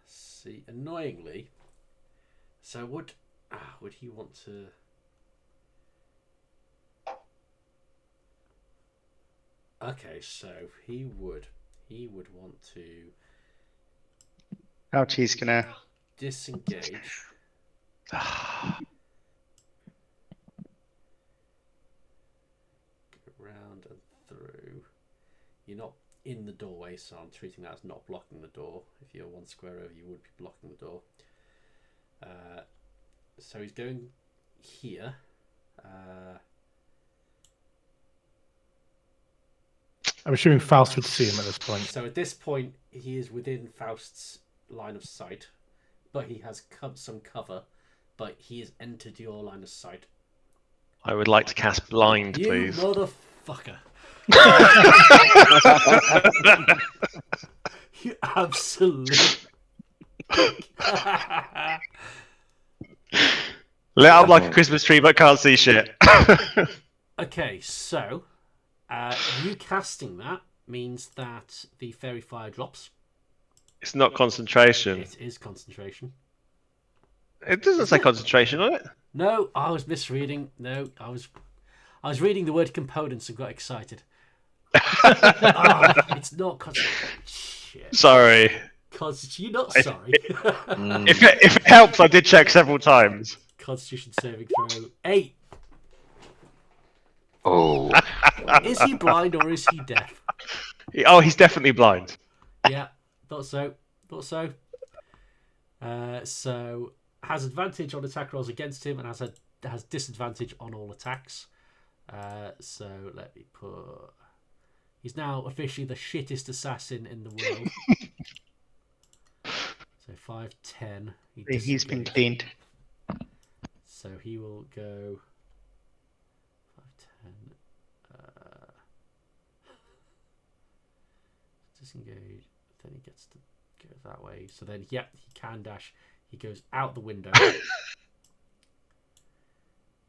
See, annoyingly. So would he want to? Okay, so he would want to Ouchie's gonna. disengage. Around and through. You're not in the doorway, so I'm treating that as not blocking the door. If you're one square over, you would be blocking the door. So he's going here. I'm assuming Faust would see him at this point. So at this point, he is within Faust's line of sight, but he has some cover, but he has entered your line of sight. I would like to cast blind, You please. motherfucker. You absolute. Lit up like a Christmas tree, but can't see shit. Okay, so you casting that means that the fairy fire drops. It's not concentration. It is concentration. It doesn't say concentration on it. No, I was misreading. No, I was reading the word components and got excited. It's not concentration. Shit. Sorry. You're not sorry. If it helps, I did check several times. Constitution saving throw 8. Oh. Is he blind or is he deaf? Oh, he's definitely blind. Yeah, thought so. So has advantage on attack rolls against him and has disadvantage on all attacks. So let me put. He's now officially the shittest assassin in the world. So 5, 10. He's been cleaned. So he will go 5, 10. Disengage. Then he gets to go that way. So then, he can dash. He goes out the window.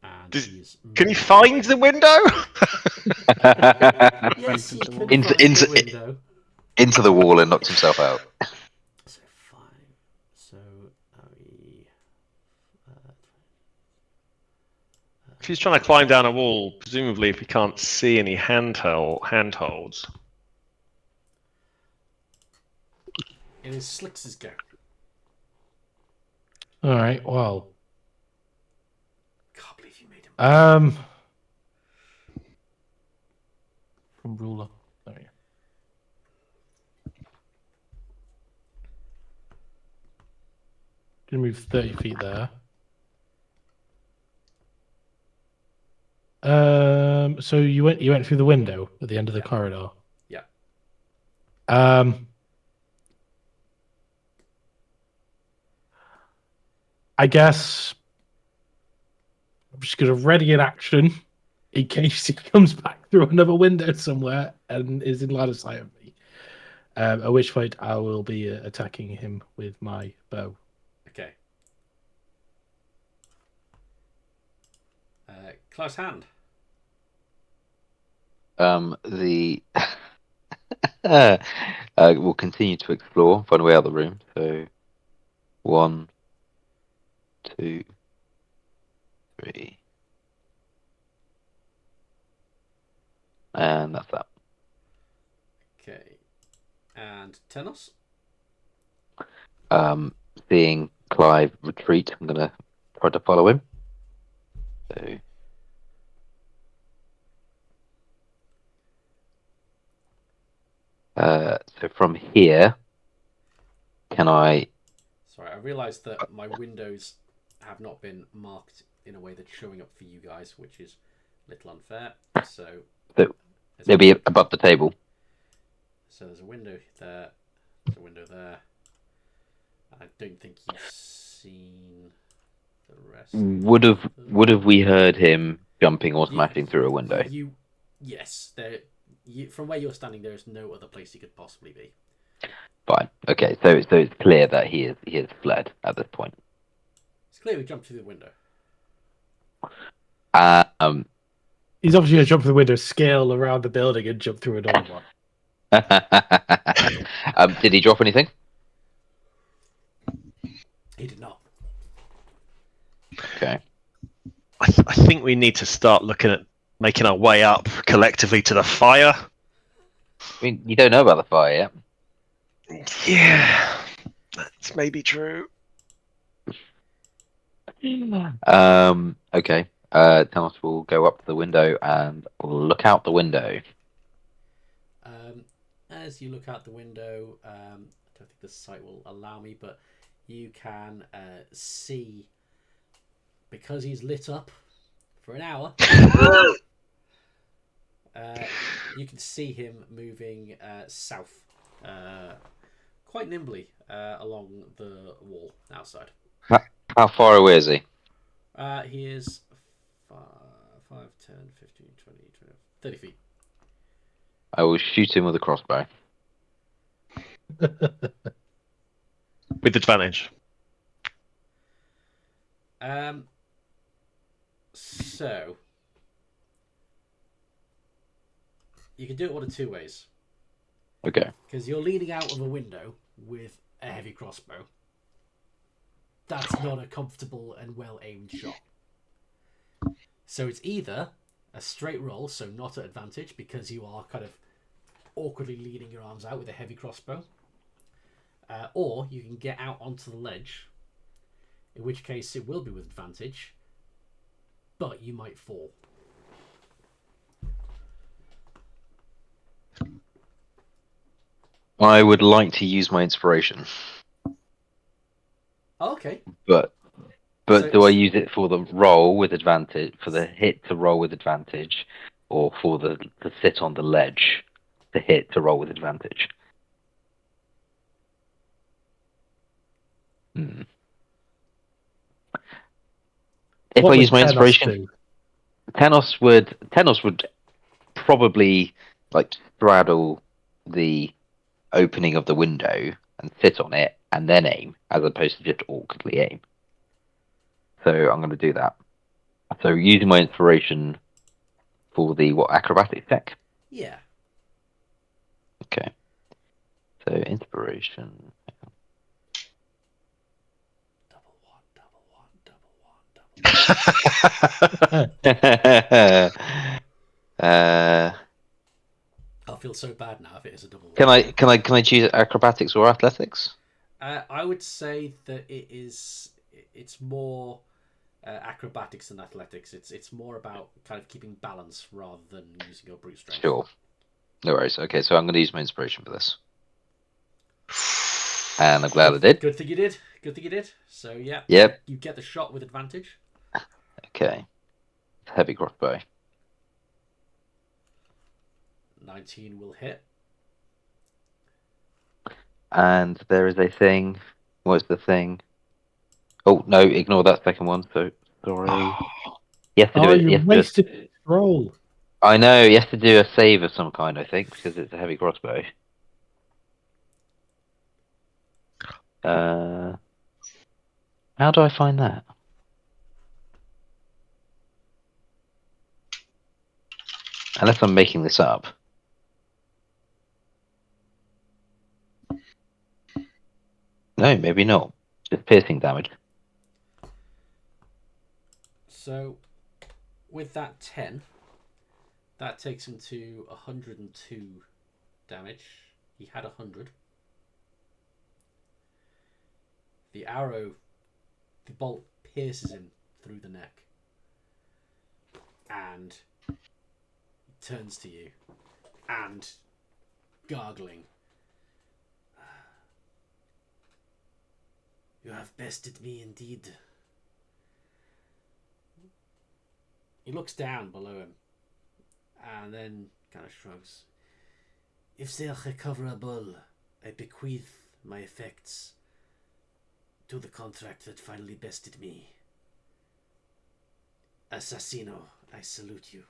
And he's Can you moving. find the window? Yes, he can Into- find into- the window. Into the wall and knocks himself out. So 5. So If he's trying to climb down a wall, presumably if he can't see any handholds. it is Slix's go. All right. Well. Can't believe you made him. From ruler. Sorry. Gonna move 30 feet there. So you went through the window at the end of the corridor. Yeah. I guess I'm just gonna ready in action in case he comes back through another window somewhere and is in line of sight of me. At which point I will be attacking him with my bow. Okay. Close hand. The we'll continue to explore, find a way out of the room. So 1, 2, 3, and that's that. Okay. And Tenos. Seeing Clive retreat, I'm gonna try to follow him. So from here, can I? Sorry, I realised that my windows have not been marked in a way that's showing up for you guys, which is a little unfair. So They'll be above the table. So there's a window there. There's a window there. I don't think you've seen the rest. Would have we heard him jumping or smashing through a window? Yes. From where you're standing, there is no other place he could possibly be. Fine. Okay. So it's clear that he has fled at this point. It's clear we jumped through the window. He's obviously going to jump through the window, scale around the building, and jump through another one. Did he drop anything? He did not. Okay. I think we need to start looking at making our way up collectively to the fire. I mean, you don't know about the fire yet. Yeah, that's maybe true. Okay. Thomas will go up to the window and look out the window. As you look out the window, I don't think the sight will allow me, but you can see, because he's lit up for an hour, you can see him moving south quite nimbly along the wall outside. How far away is he? He is 5, 10, 15, 20, 30 feet. I will shoot him with a crossbow. With advantage. So you can do it one of two ways. Okay. Because you're leaning out of a window with a heavy crossbow. That's not a comfortable and well aimed shot. So it's either a straight roll, so not at advantage because you are kind of awkwardly leaning your arms out with a heavy crossbow, or you can get out onto the ledge, in which case it will be with advantage, but you might fall. I would like to use my inspiration. Okay. But So do I use it for the roll with advantage, for the hit to roll with advantage, or for the to sit on the ledge to hit to roll with advantage? Hmm. If What I would use my Tenos inspiration, do? Tenos would probably like straddle the opening of the window and sit on it and then aim, as opposed to just awkwardly aim. So I'm going to do that. So using my inspiration for the acrobatic check. Yeah. Okay. So inspiration. Double one. uh, I'll feel so bad now if it is a double one. can I choose acrobatics or athletics? I would say that it's more acrobatics than athletics. It's more about kind of keeping balance rather than using your brute strength. Sure. No worries. Okay, so I'm going to use my inspiration for this. And I'm glad I did. Good thing you did. Good thing you did. So yeah. Yep. You get the shot with advantage. Okay. Heavy crossbow. 19 will hit. And there is a thing. What's the thing? Oh no! Ignore that second one. So sorry. You have to do Oh, it. you wasted roll. I know. You have to do a save of some kind. I think because it's a heavy crossbow. How do I find that? Unless I'm making this up. No, maybe not. Just piercing damage. So with that 10, that takes him to 102 damage. He had 100. The bolt pierces him through the neck. And he turns to you. And gargling. You have bested me indeed. He looks down below him. And then kind of shrugs. If they are recoverable, I bequeath my effects to the contract that finally bested me. Assassino, I salute you.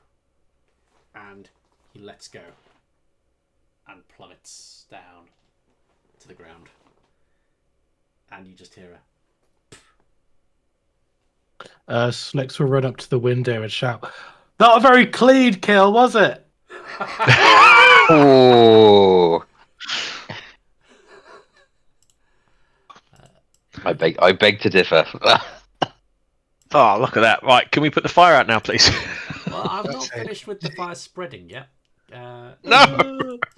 And he lets go and plummets down to the ground. And you just hear Slicks will run up to the window and shout, "Not a very clean kill, was it?" Oh! I beg to differ. Oh, look at that! Right, can we put the fire out now, please? Well, I've not finished with the fire spreading yet. No.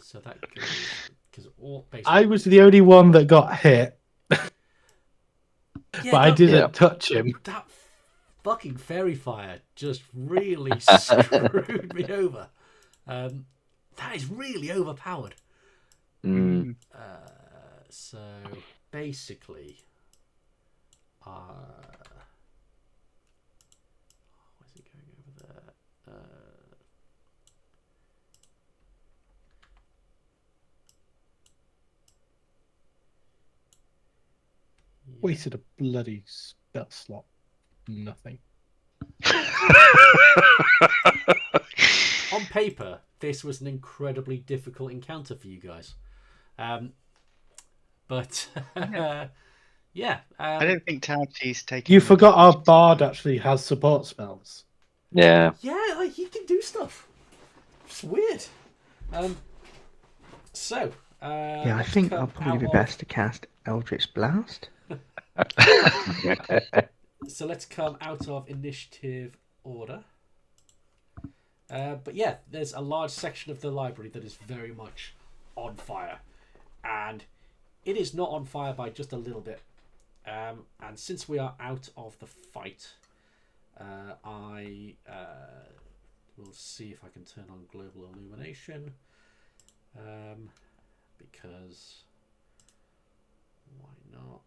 So that goes because all basically. I was the only one that got hit, Yeah, but I didn't Yeah. touch him. That fucking fairy fire just really screwed me over. That is really overpowered. Mm. So basically, where's it going over there? Wasted a bloody spell slot. Nothing. On paper, this was an incredibly difficult encounter for you guys. But yeah. I don't think Tauchi's taking. You forgot our bard actually has support spells. Yeah. Yeah, like he can do stuff. It's weird. So. Yeah, I think I'll probably be best to cast Eldritch Blast. So let's come out of initiative order. But yeah, there's a large section of the library that is very much on fire. And it is not on fire by just a little bit. And since we are out of the fight, I will see if I can turn on global illumination. Because why not?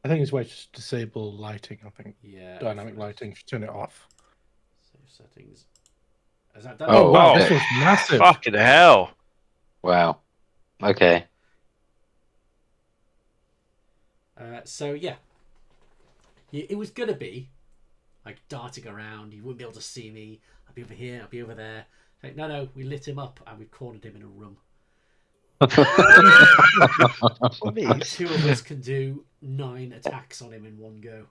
I think it's way to disable lighting. I think Yeah. dynamic lighting. Should turn it off. Save settings. Is that done? Oh wow, wow. this was massive. Fucking hell! Wow. Okay. So yeah, it was gonna be like darting around. You wouldn't be able to see me. I'd be over here. I'd be over there. Like, no, we lit him up and we cornered him in a room. What are And these? 2 of us can do 9 attacks on him in one go.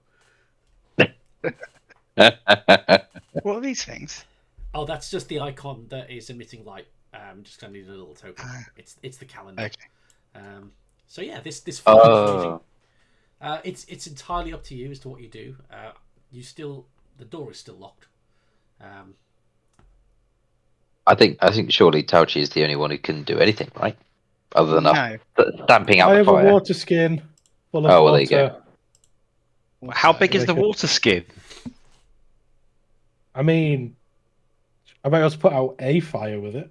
What are these things? Oh, that's just the icon that is emitting light. Just gonna need a little token. It's the calendar. Okay. So yeah, this fog is leaving. Oh, It's entirely up to you as to what you do. The door is still locked. I think surely Tauchi is the only one who can do anything, right? Other than No. stamping out I the have a fire. water skin full of Oh, well, there water. you go. How big They is the could- water skin? I mean, I might also put out a fire with it.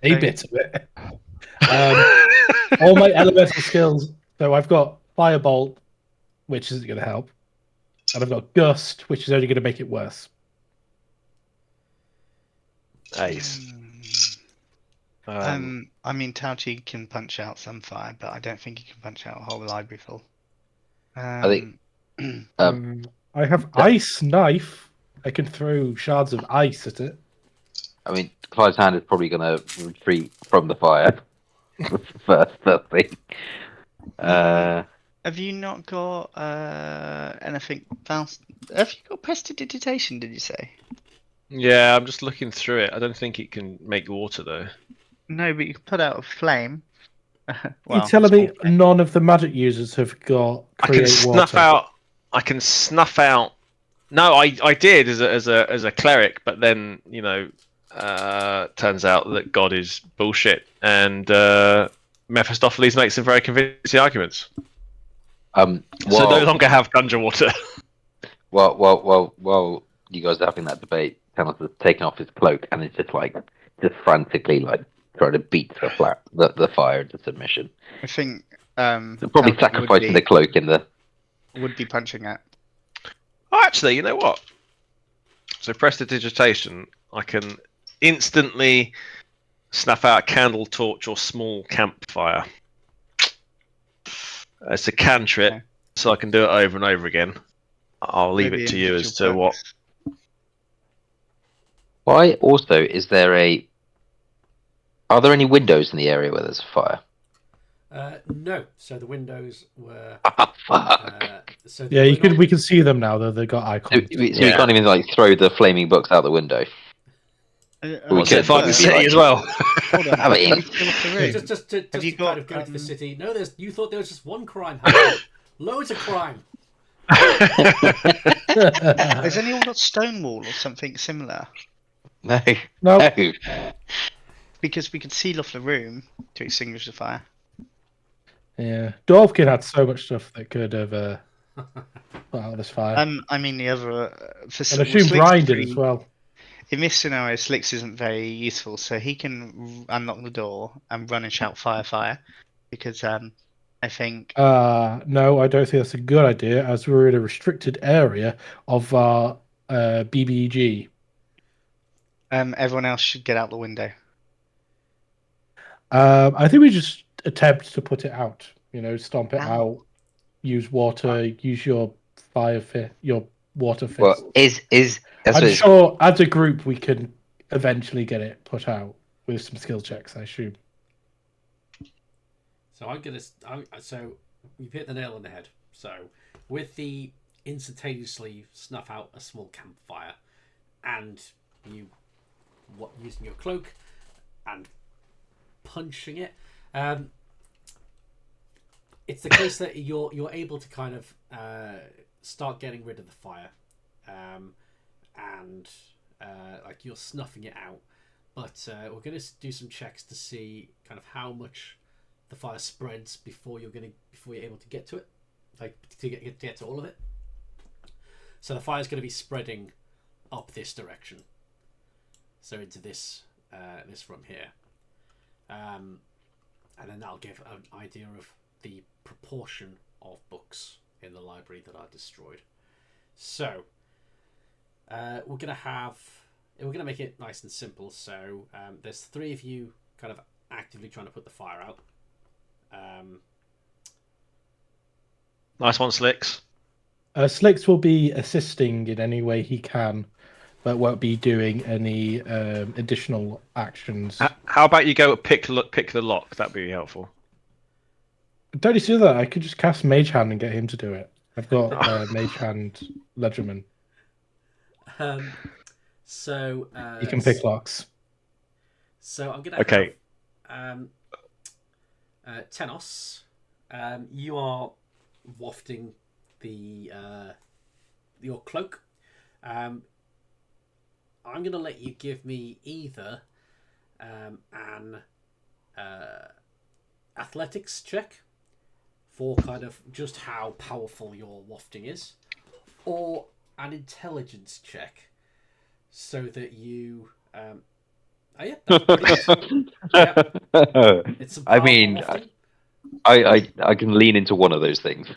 A So- bit of it. All my elemental skills. So I've got Firebolt, which isn't going to help. And I've got Gust, which is only going to make it worse. Ace. I mean, Tauchi can punch out some fire, but I don't think he can punch out a whole library full. I think I have Ice Knife. I can throw shards of ice at it. I mean, Clyde's hand is probably going to retreat from the fire first thing. Have you not got anything else? Have you got prestidigitation? Did you say? Yeah, I'm just looking through it. I don't think it can make water though. No, but you can put out a flame. You're telling me small flame. none of the magic users have got I can create snuff water? out. I can snuff out. No, I did as a cleric, but then turns out that God is bullshit, and Mephistopheles makes some very convincing arguments. So no Well, longer have dungeon water. while you guys are having that debate, Thanos has taken off his cloak and is just frantically trying to beat the fire into submission. I think So probably Tauchi sacrificing the cloak in the. would be punching at. Oh, actually, you know what? So prestidigitation, I can instantly snuff out a candle, torch, or small campfire. It's a cantrip, Okay. so I can do it over and over again. I'll leave Maybe it to you as individual to what. perks. Why also is there a? Are there any windows in the area where there's a fire? No, so the windows were. Ah, fuck. So Yeah, we can see them now, though. They've got So, icons. we can't even throw the flaming books out the window. We What's could, it find the but we'd be city like- as well? Hold on. I mean- Can we fill up the room? Just to Have you kind got, of go to the um, city. No, you thought there was just one crime happening. Loads of crime. Has anyone got stone wall or something similar? No, No. no. Because we could seal off the room to extinguish the fire. Yeah, Dwarfkin had so much stuff that could have put out this fire. I mean the other. And I assume Brian did as well. In this scenario, Slicks isn't very useful, so he can unlock the door and run and shout "fire, fire," because I think No, I don't think that's a good idea, as we're in a restricted area of our BBG. everyone else should get out the window. I think we just attempt to put it out. Stomp it Ow. out. Use water. Use your your water fist. Well, that's I'm what sure as a group we can eventually get it put out with some skill checks, I assume. So so you've hit the nail on the head. So with the instantaneously snuff out a small campfire, and you using your cloak and punching it, it's the case that you're able to kind of start getting rid of the fire, and you're snuffing it out. But we're going to do some checks to see kind of how much the fire spreads before you're able to get to it, to get to all of it. So the fire's going to be spreading up this direction, so into this room here, and then that'll give an idea of the proportion of books in the library that are destroyed. So we're gonna make it nice and simple. So there's 3 of you kind of actively trying to put the fire out. Nice one, Slicks. Slicks will be assisting in any way he can. but won't be doing any additional actions. How about you go pick the lock? That'd be helpful. Don't you see that? I could just cast Mage Hand and get him to do it. I've got Mage Hand Ledgerman. So You can pick locks. So I'm gonna have Tenos. You are wafting your cloak. I'm gonna let you give me either an athletics check for kind of just how powerful your wafting is, or an intelligence check so that you oh yeah, that's pretty yeah. It's some I powerful mean, wafting. I can lean into one of those things.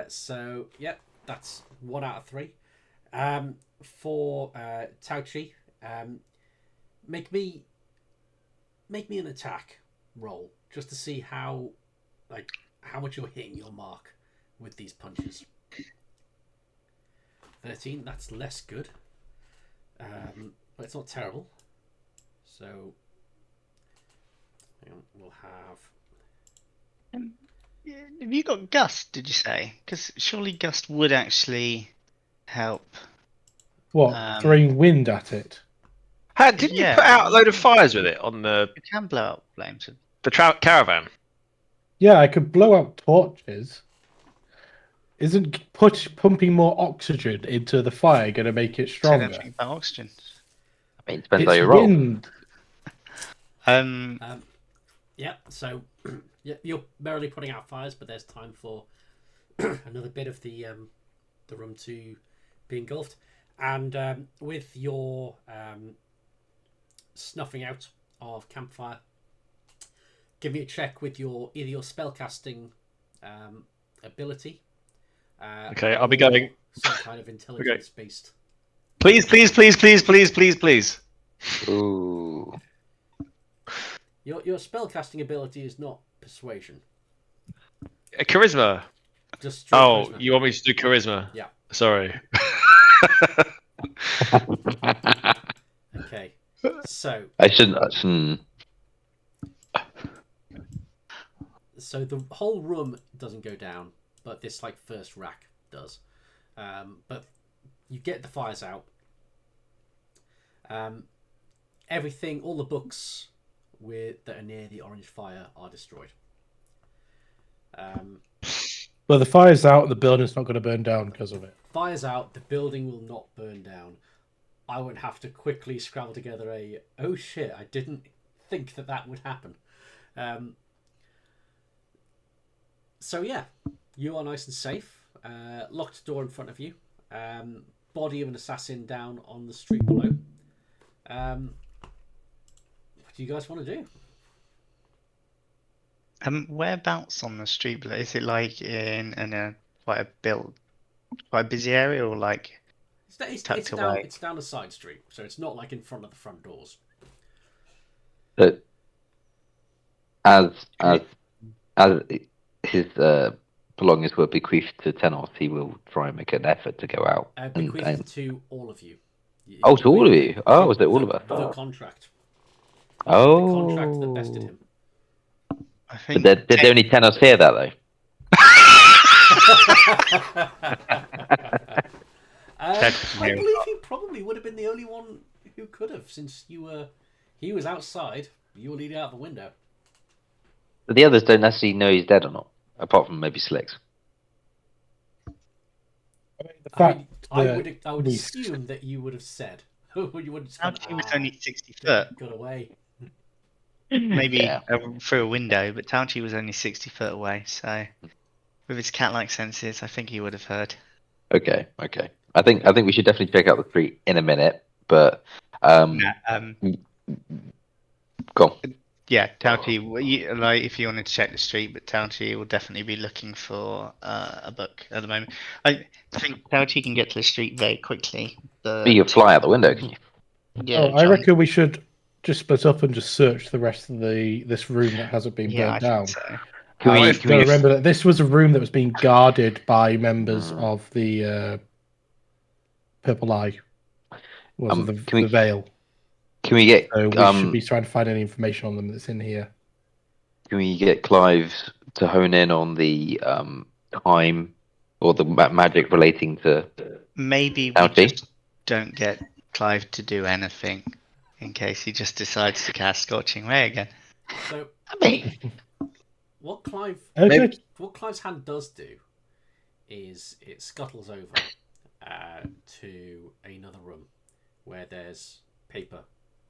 So yeah, that's 1 out of 3. For Tauchi, make me an attack roll just to see how much you're hitting your mark with these punches. 13. That's less good, but it's not terrible. So we'll have. Have you got Gust, did you say? Because surely Gust would actually help. What? Throwing wind at it? Didn't you put out a load of fires with it on the You can blow up flames. caravan? Yeah, I could blow out torches. Isn't pumping more oxygen into the fire going to make it Say stronger? nothing about oxygen. I mean, it depends how It's you roll. wind. Yeah, so you're merrily putting out fires, but there's time for another bit of the room to be engulfed. And with your snuffing out of campfire, give me a check with either your spellcasting ability. Okay, I'll be going. Some kind of intelligence based. Please, please, please, please, please, please, please. Ooh. Your spellcasting ability is not persuasion. Charisma. Just straight charisma. You want me to do charisma? Yeah. Sorry. Okay. So. I shouldn't. So the whole room doesn't go down, but this first rack does. But you get the fires out. Everything, all the books that are near the orange fire are destroyed. Well, the fire's out, the building's not going to burn down because of it. Fire's out, the building will not burn down. I would have to quickly scramble together oh shit, I didn't think that would happen. So yeah, you are nice and safe. Locked door in front of you. Body of an assassin down on the street below. What do you guys want to do? Whereabouts on the street? Is it in a quite a busy area, or it's tucked down, away? It's down a side street, so it's not in front of the front doors. But as his belongings were bequeathed to Tenos, he will try and make an effort to go out. Bequeathed to all of you. Oh, to all of you? Oh, was it all of us? The contract. Oh. The contract that bested him. I think. But did only Tenos hear that though? I believe he probably would have been the only one who could have, since he was outside, you were leading out the window. But the others don't necessarily know he's dead or not, apart from maybe Slicks. I would assume that you would have said. You wouldn't. He was only 60 foot. Got away. Maybe through a window, but Tauchi was only 60 foot away, so with his cat-like senses, I think he would have heard. Okay. I think we should definitely check out the street in a minute, but go on. Yeah, Tauchi. If you wanted to check the street, but Tauchi will definitely be looking for a book at the moment. I think Tauchi can get to the street very quickly. You can fly out the window, can you? Yeah, I reckon we should just split up and just search the rest of this room that hasn't been burnt down. Think so. Can we remember that this was a room that was being guarded by members of the Purple Eye. Was it can we the veil? can we get So we should be trying to find any information on them that's in here. can we get Clive to hone in on the time or the magic relating to Maybe we Alfie? just don't get Clive to do anything in case he just decides to cast Scorching Ray again. So I mean, what Okay. Clive's hand does do is it scuttles over to another room where there's paper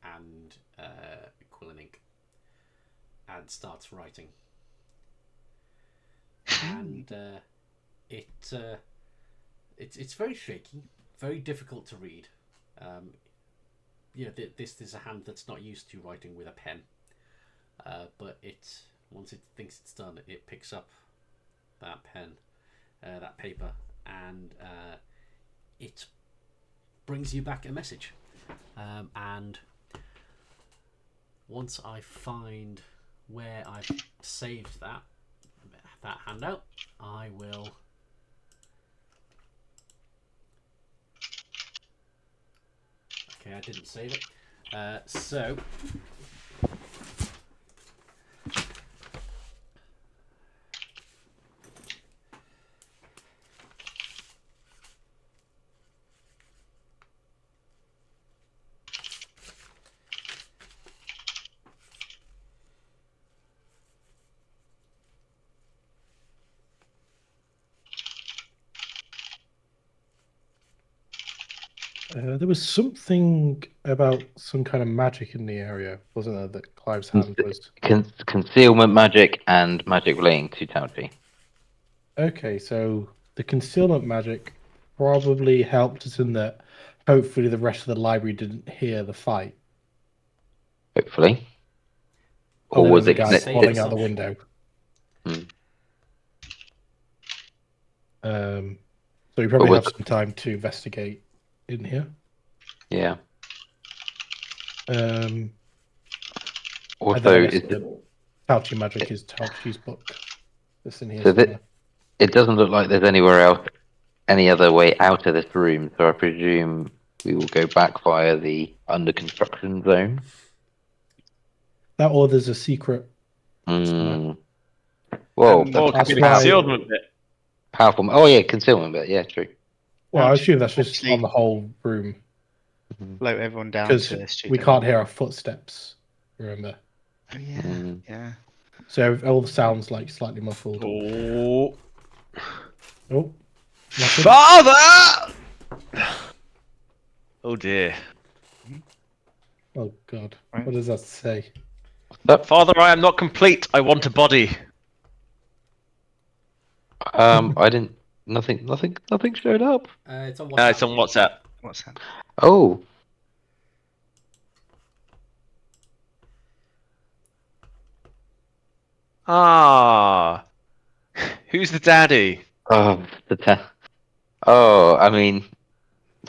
and quill and ink, and starts writing. And it's very shaky, very difficult to read. This is a hand that's not used to writing with a pen, but once it thinks it's done, it picks up that pen, that paper, and it brings you back a message. And once I find where I've saved that handout, I will. Okay, I didn't save it. So. There was something about some kind of magic in the area, wasn't there? That Clive's hand was. concealment magic and magic relating to Tauchi. Okay, so the concealment magic probably helped us in that. Hopefully, the rest of the library didn't hear the fight. Hopefully. Or Or there was was a it? guy Safe falling out the assumption. window. Hmm. So we probably Or have was- some time to investigate in here. Yeah. And Also, then I guess is the Fauci magic is Tauchi's book. That's in here so somewhere. it doesn't look like there's anywhere else, any other way out of this room. So I presume we will go back via the under construction zone. That or there's a secret. Mm. Whoa, Um, that's Or it could be the That's why- concealment bit. powerful. Oh yeah, concealment, but yeah, true. Well, I Fauci assume that's just actually on the whole room float everyone down because to this. we can't hear our footsteps. Remember, Oh, yeah, Mm. yeah. so all the sounds like slightly muffled. Oh, Oh, nothing. Father! Oh dear. Oh God, Right. what does that say? Father, I am not complete. I want a body. I didn't. Nothing showed up. It's on WhatsApp. It's on WhatsApp. What's that? Oh, Ah. Who's the daddy? oh, oh, I mean,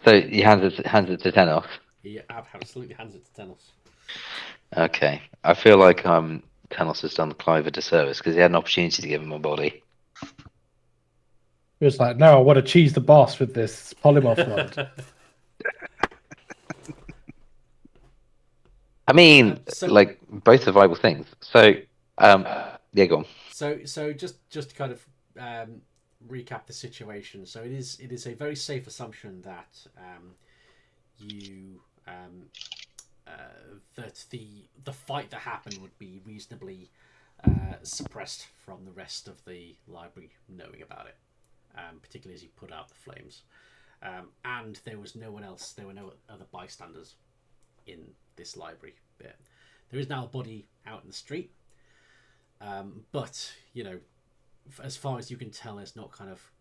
so he hands it to Tenos. He absolutely hands it to Tenos. Okay, I feel like Tenos has done Clive a disservice because he had an opportunity to give him a body. It was like, no, I want to cheese the boss with this polymorph wand. I mean, So- like both are viable things. So, yeah, go on. So just to kind of recap the situation. So it is a very safe assumption that you that the fight that happened would be reasonably suppressed from the rest of the library knowing about it, particularly as you put out the flames. And there was no one else. There were no other bystanders in this library bit. There is now a body out in the street. But, you know, as far as you can tell, there's not kind of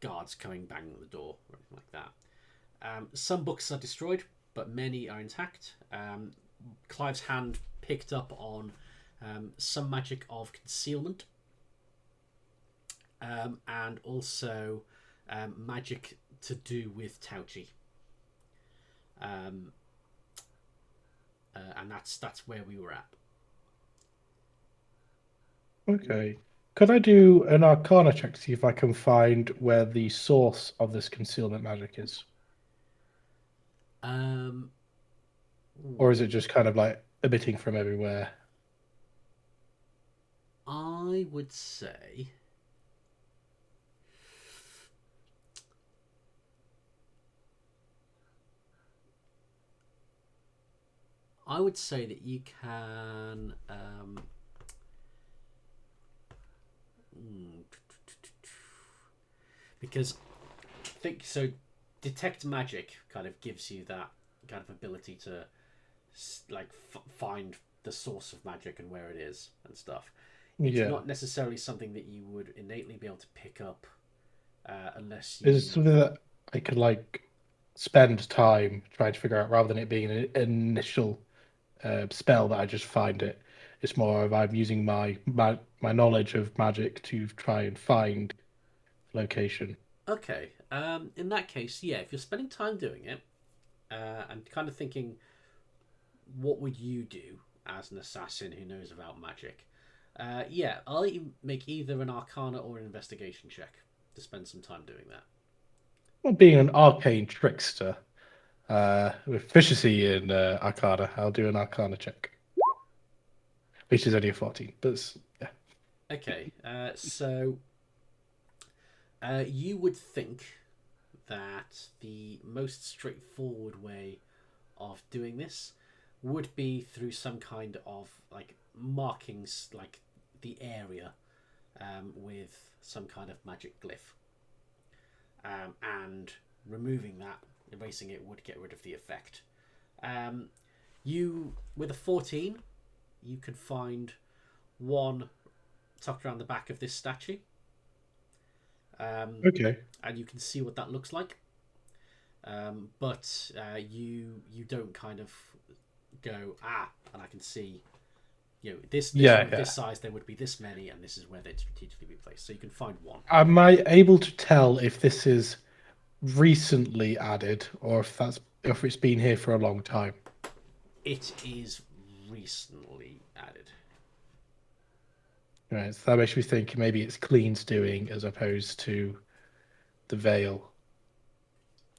guards coming banging at the door or anything like that. Some books are destroyed, but many are intact. Clive's hand picked up on some magic of concealment, and also magic to do with Tauchi. And that's where we were at. Okay. Could I do an Arcana check to see if I can find where the source of this concealment magic is? Um, Or is it just kind of like emitting from everywhere? I would say. I would say that you can. Because I think so. Detect magic kind of gives you that kind of ability to like find the source of magic and where it is and stuff. It's Yeah. not necessarily something that you would innately be able to pick up unless Is it you. something that I could like spend time trying to figure out rather than it being an initial spell that I just find it? It's more of I'm using my knowledge of magic to try and find location. Okay. In that case, yeah, if you're spending time doing it and kind of thinking, what would you do as an assassin who knows about magic? Yeah, I'll let you make either an Arcana or an Investigation check to spend some time doing that. Well, being an arcane trickster with efficiency in Arcana, I'll do an Arcana check, which is only a 14. But yeah, Okay, so you would think that the most straightforward way of doing this would be through some kind of like markings, like the area with some kind of magic glyph, and removing that, erasing it, would get rid of the effect. You with a 14, you could find one tucked around the back of this statue, okay. and you can see what that looks like. But you don't kind of go and I can see, this Yeah, room of yeah. this size there would be this many, and this is where they'd strategically be placed. So you can find one. Am I able to tell if this is recently added or if it's been here for a long time? It is recently added. Right, so that makes me think maybe it's Clean's doing as opposed to the Veil.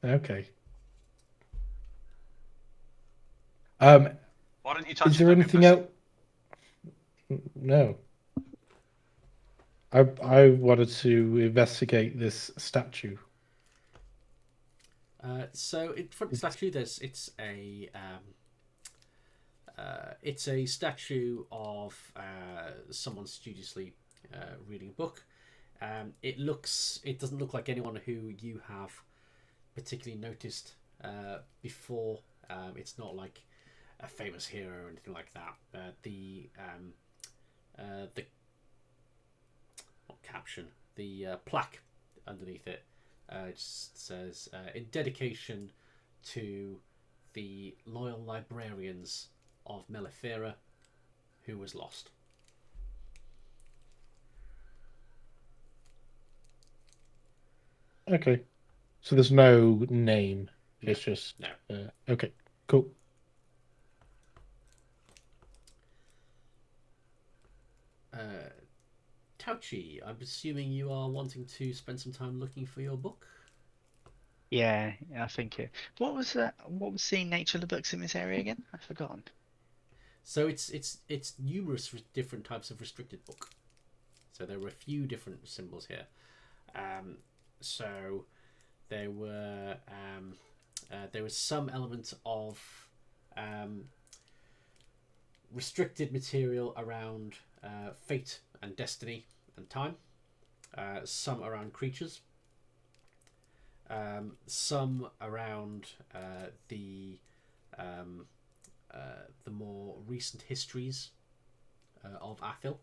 Okay. Um, Why don't you is touch it? there Don't be a anything pussy. else? No. I wanted to investigate this statue. So in front of the statue, it's a statue of someone studiously reading a book. It doesn't look like anyone who you have particularly noticed before. It's not like a famous hero or anything like that. The what caption, the plaque underneath it just says in dedication to the loyal librarians of Mellifera who was lost. Okay. So there's no name. No, It's just no. okay. Cool. Tauchi, I'm assuming you are wanting to spend some time looking for your book. Yeah, I think it. What was the nature of the books in this area again? I've forgotten. So it's numerous different types of restricted book. So there were a few different symbols here. So there was some element of restricted material around fate and destiny and time. Some around creatures. Some around the more recent histories of Athil,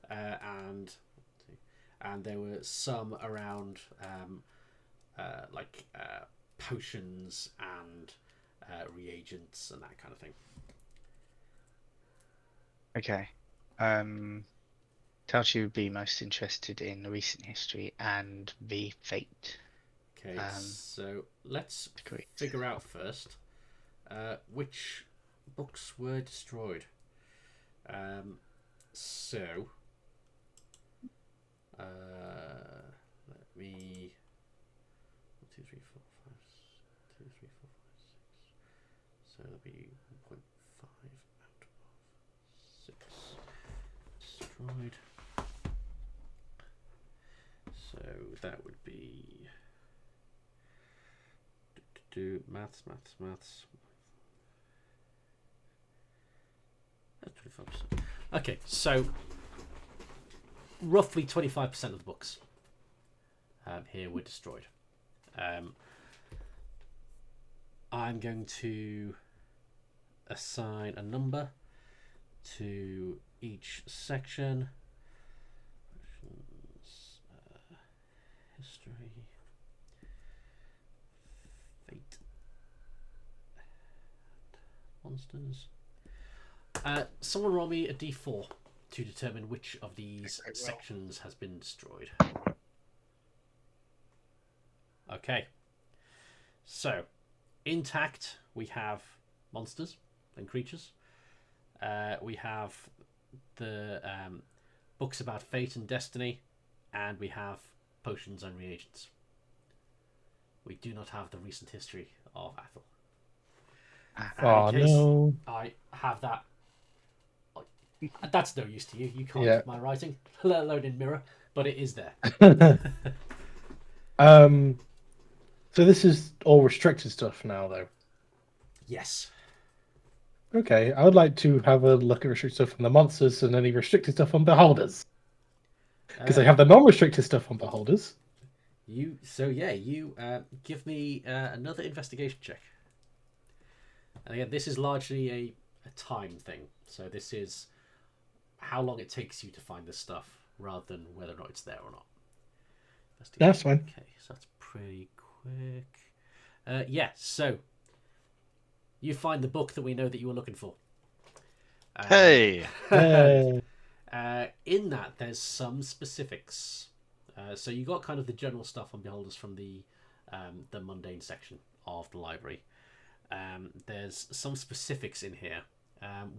and there were some around potions and reagents and that kind of thing. Okay. Tachi would be most interested in the recent history and the fate. Okay, so let's Great. figure out first which books were destroyed. So let me 1, 2, 3, 4, 5, 2, 3, 4, So it'll be 1.5 out of 6 destroyed. So that would be maths. That's 25%. Okay, so roughly 25% of the books here were destroyed. I'm going to assign a number to each section. History, fate, monsters. Someone roll me a d4 to determine which of these sections has been destroyed. Okay. So, intact, we have monsters and creatures. We have the books about fate and destiny, and we have potions and reagents. We do not have the recent history of Athel. Oh, no. I have that. That's no use to you. You can't Yeah. read my writing, let alone in mirror, but it is there. So this is all restricted stuff now, though. Yes. Okay, I would like to have a look at restricted stuff on the monsters and any restricted stuff on beholders. Because I have the non-restricted stuff on beholders. You give me another investigation check. And again, this is largely a time thing. So this is how long it takes you to find this stuff, rather than whether or not it's there or not. That's fine. Okay, so that's pretty quick. Yeah, so you find the book that we know that you were looking for. Hey! In that, there's some specifics. So you got kind of the general stuff on beholders from the mundane section of the library. There's some specifics in here.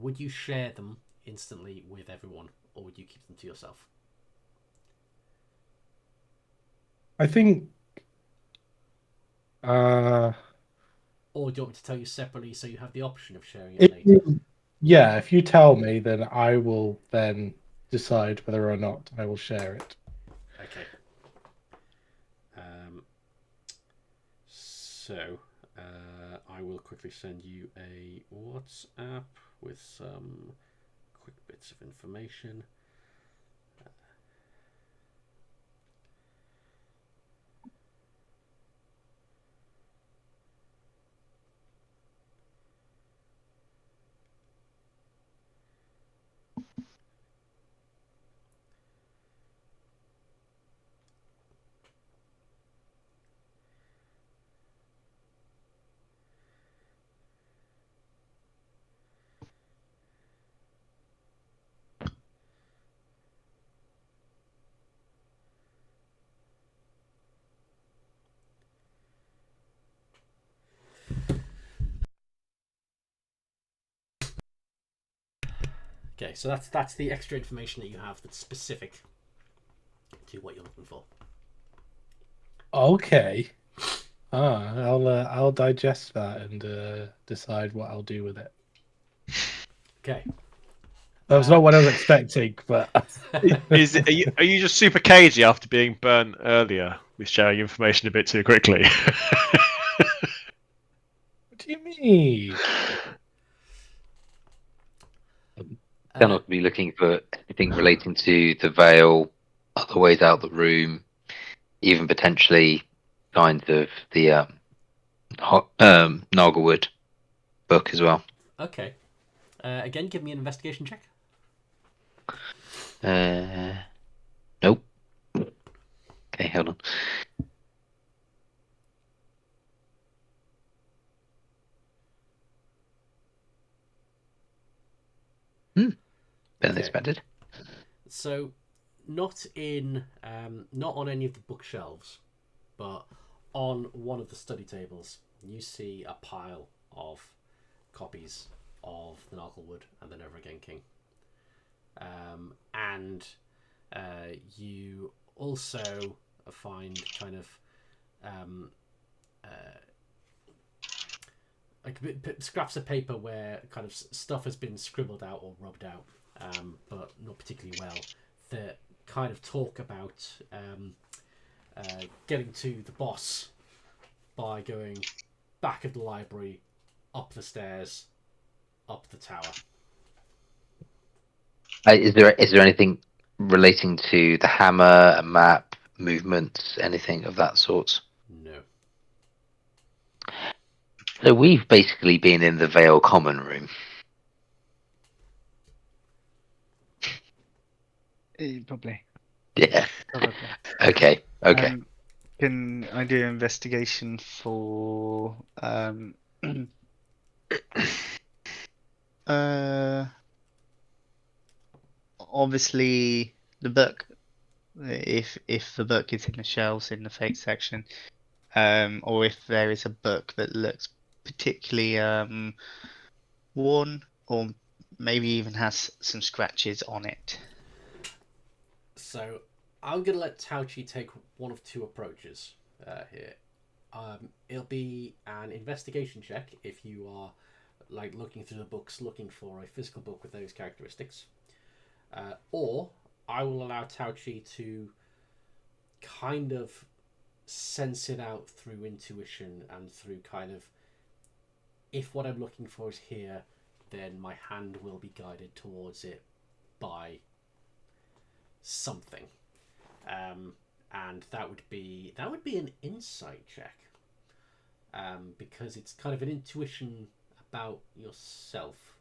Would you share them instantly with everyone, or would you keep them to yourself? I think... Or do you want me to tell you separately so you have the option of sharing it later? Yeah, if you tell me, then I will then decide whether or not I will share it. Okay. So, I will quickly send you a WhatsApp with some quick bits of information. Okay, so that's the extra information that you have that's specific to what you're looking for. Okay. I'll digest that and decide what I'll do with it. Okay. That was not what I was expecting, but Are you just super cagey after being burnt earlier with sharing information a bit too quickly? what do you mean? Cannot be looking for anything relating to the veil, other ways out the room, even potentially signs of the Nagelwood book as well. Okay. Again, give me an investigation check. Nope. Okay, hold on. Better than Okay. expected. So, not on any of the bookshelves, but on one of the study tables, you see a pile of copies of the Nagelwood and the Never Again King. And you also find kind of like scraps of paper where kind of stuff has been scribbled out or rubbed out, but not particularly well. That kind of talk about getting to the boss by going back of the library, up the stairs, up the tower. Is there anything relating to the hammer, a map, movements, anything of that sort? No. So we've basically been in the Vale Common Room. Probably. Yeah. Probably. Okay. Can I do investigation for obviously the book, if the book is in the shelves in the fate section, or if there is a book that looks particularly worn, or maybe even has some scratches on it. So I'm gonna let Tauchi take one of two approaches here. It'll be an investigation check if you are like looking through the books, looking for a physical book with those characteristics, or I will allow Tauchi to kind of sense it out through intuition and through kind of, if what I'm looking for is here, then my hand will be guided towards it by something, and that would be an insight check, because it's kind of an intuition about yourself.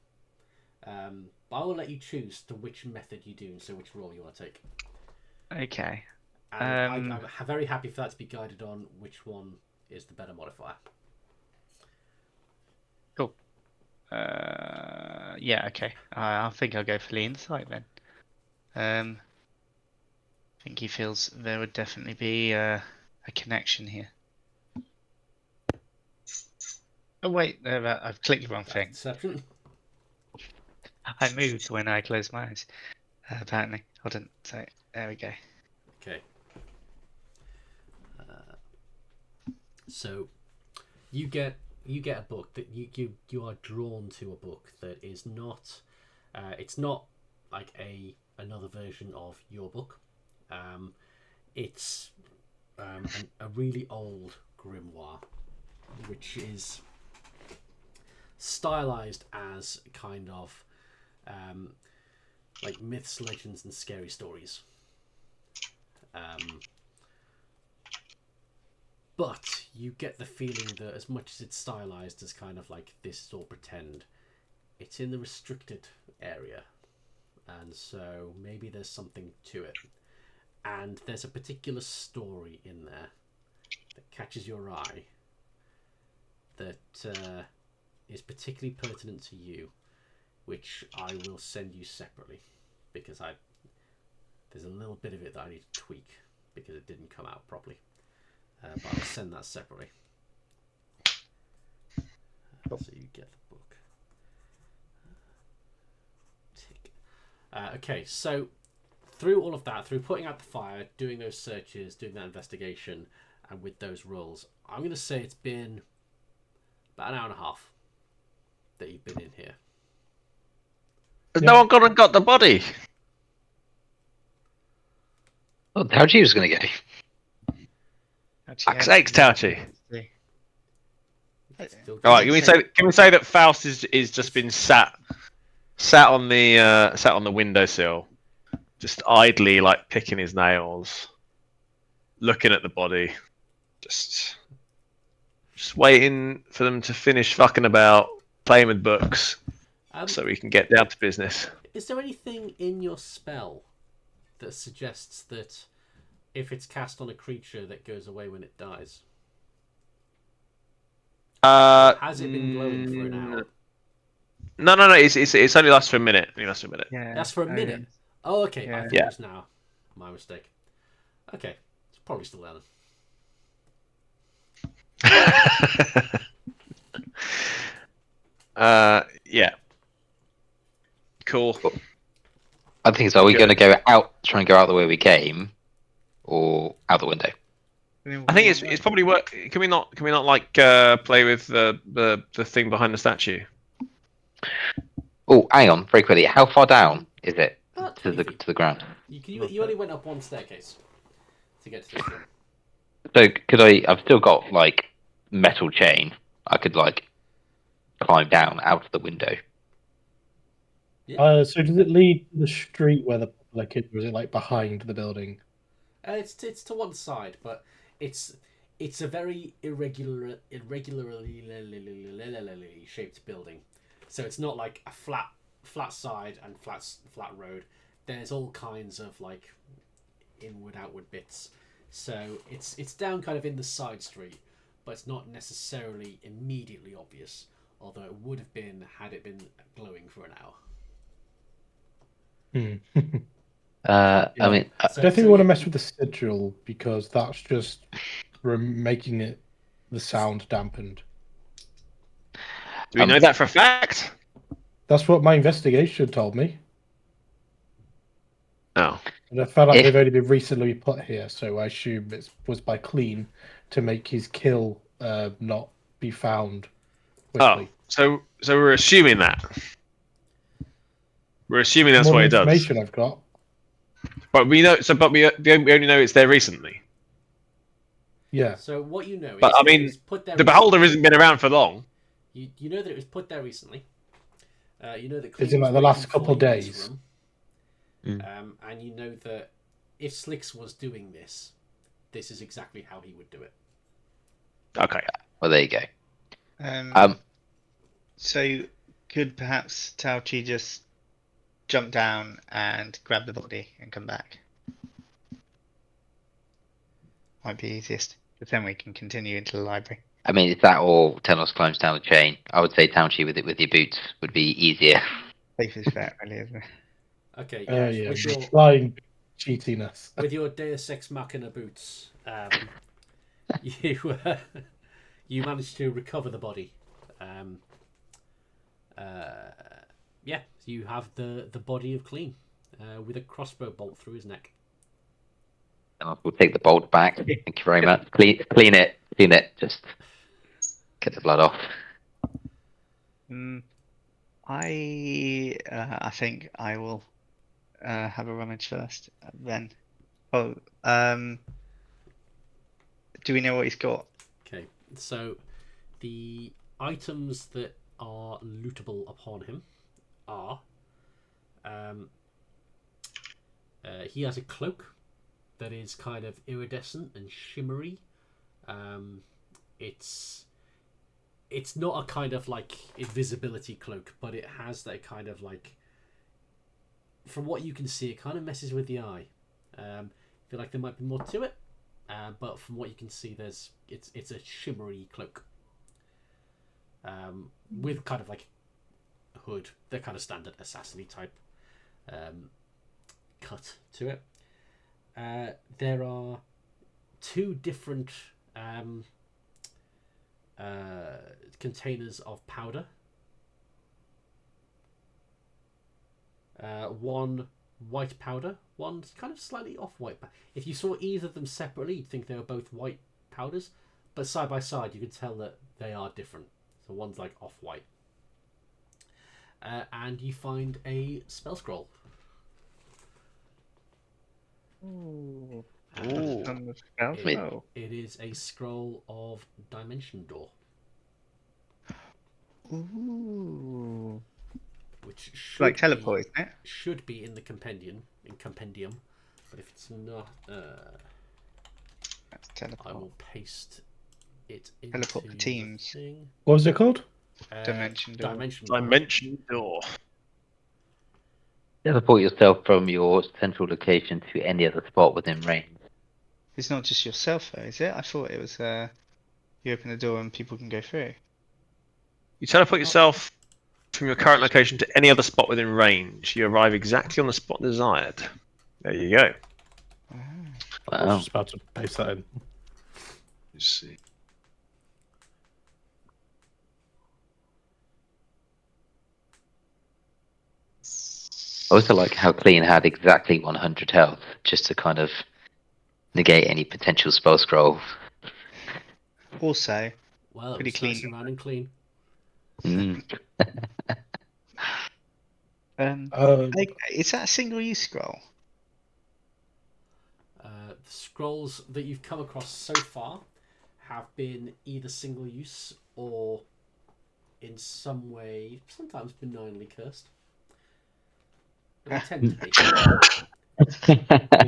But I will let you choose to which method you do, and so which role you want to take. Okay. And I'm very happy for that to be guided on which one is the better modifier. Cool. Yeah. Okay. I think I'll go for the insight then. I think he feels there would definitely be a connection here. Oh wait, I've clicked the wrong thing. Deception. I moved when I closed my eyes. Apparently, hold on. So there we go. Okay. So you get a book that you are drawn to a book that is not, it's not like another version of your book. It's a really old grimoire, which is stylized as kind of like myths, legends, and scary stories. But you get the feeling that as much as it's stylized as kind of like this is all pretend, it's in the restricted area, and so maybe there's something to it. And there's a particular story in there that catches your eye that is particularly pertinent to you, which I will send you separately, because there's a little bit of it that I need to tweak because it didn't come out properly. But I'll send that separately. Cool. So you get the book. Tick. Okay, so through all of that, through putting out the fire, doing those searches, doing that investigation, and with those rolls, I'm going to say it's been about an hour and a half that you've been in here. Has no one gone and got the body? Well, how'd you was going to go? Actually, Fuck's sakes, Tauchi. Still All right, can we say that Faust is just been sat on the windowsill, just idly like picking his nails, looking at the body, just waiting for them to finish fucking about, playing with books, so we can get down to business. Is there anything in your spell that suggests that if it's cast on a creature that goes away when it dies? Has it been glowing for an hour? No. It's only lasts for a minute. It only lasts for a minute. Yeah. That's for a minute. Oh, okay. Yeah. I thought it was now. My mistake. Okay, it's probably still there. Yeah. Cool. I think so. Are we going to go out, try and go out the way we came, or out the window? I think it's probably work. Can we not like play with the thing behind the statue? Oh, hang on, very quickly. How far down is it About to 20 the feet. to the ground? You only went up one staircase to get to this room. So could I? I've still got like metal chain. I could like climb down out of the window. So does it lead to the street where the public is, or is it like behind the building? It's to one side, but it's a very irregularly shaped building. So it's not like a flat side and flat road. There's all kinds of like inward outward bits. So it's down kind of in the side street, but it's not necessarily immediately obvious. Although it would have been had it been glowing for an hour. I mean, I don't think we want to mess with the sigil because that's just making it the sound dampened. Do we know that for a fact? That's what my investigation told me. Oh. And I felt like they've only been recently put here, so I assume it was by Clean to make his kill not be found quickly. Oh, so we're assuming that. We're assuming that's More what it does. information I've got. But we know. We only know it's there recently. Yeah. So what you know is, But I mean, it's put there the Beholder hasn't been around for long. You know that it was put there recently. You know that It's in like the last couple of days. And you know that if Slicks was doing this, this is exactly how he would do it. Okay. Well, there you go. So could perhaps Tao Chi just jump down and grab the body and come back? Might be easiest. But then we can continue into the library. I mean, it's that or Tenos climbs down the chain. I would say Township with your boots would be easier. Safest bet, really, isn't it? Okay, Yeah, with your flying cheatiness. with your Deus Ex Machina boots, you you managed to recover the body. Yeah, you have the body of Clean with a crossbow bolt through his neck. And we'll take the bolt back. Thank you very much. Clean it. Just get the blood off. I think I will have a rummage first. Then, do we know what he's got? Okay, so the items that are lootable upon him are he has a cloak that is kind of iridescent and shimmery. It's not a kind of like invisibility cloak, but it has that kind of like, from what you can see, it kind of messes with the eye. I feel like there might be more to it, but from what you can see, it's a shimmery cloak with kind of like a hood, the kind of standard assassin-y type cut to it. There are two different containers of powder. One white powder, one's kind of slightly off-white. If you saw either of them separately, you'd think they were both white powders, but side by side, you can tell that they are different. So one's like off-white. And you find a spell scroll. Ooh. It is a scroll of Dimension Door. Ooh. Which should Like teleport, isn't it? Should be in the compendium. But if it's not, That's teleport. I will paste it into Teleport for teams. the thing. What was it called? Dimension Door. Dimension Door. Teleport yourself from your central location to any other spot within range. It's not just yourself, though, is it? I thought it was you open the door and people can go through. You teleport yourself from your current location to any other spot within range. You arrive exactly on the spot desired. There you go. I Wow. was just about to paste that in. Let's see. I also like how Clean had exactly 100 health, just to kind of negate any potential spell scroll. Also, Well, it pretty was clean. nice and round and clean. Mm. Is that a single-use scroll? The scrolls that you've come across so far have been either single use or in some way, sometimes benignly cursed. But they tend to be.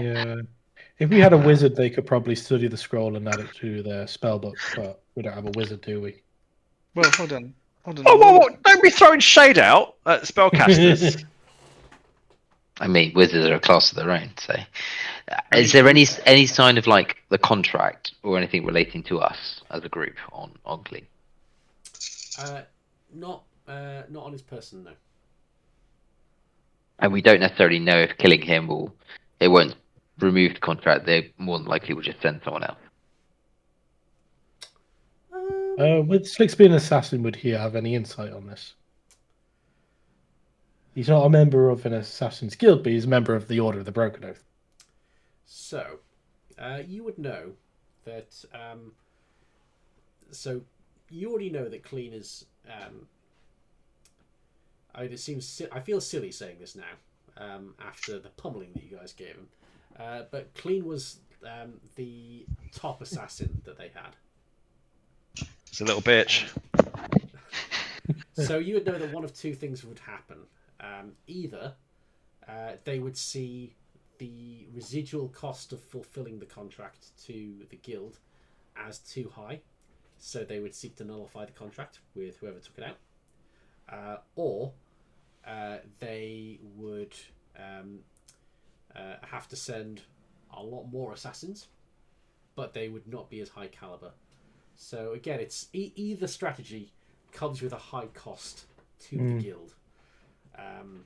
Yeah. If we had a wizard, they could probably study the scroll and add it to their spell book, but we don't have a wizard, do we? Well, hold on. Oh, whoa. Don't be throwing shade out at spellcasters. I mean, wizards are a class of their own. So, I is mean, there any sign of like the contract or anything relating to us as a group on Glee? Not on his person, no. And we don't necessarily know if killing him won't remove the contract. They more than likely will just send someone else. With Slicks being an assassin, would he have any insight on this? He's not a member of an assassin's guild, but he's a member of the Order of the Broken Oath. So, you would know that. So, you already know that Clean is. It seems. I feel silly saying this now, after the pummeling that you guys gave him. But Clean was the top assassin that they had. It's a little bitch. So you would know that one of two things would happen. Either they would see the residual cost of fulfilling the contract to the guild as too high, so they would seek to nullify the contract with whoever took it out, or they would have to send a lot more assassins, but they would not be as high caliber. So again, it's either strategy comes with a high cost to the guild. Sounds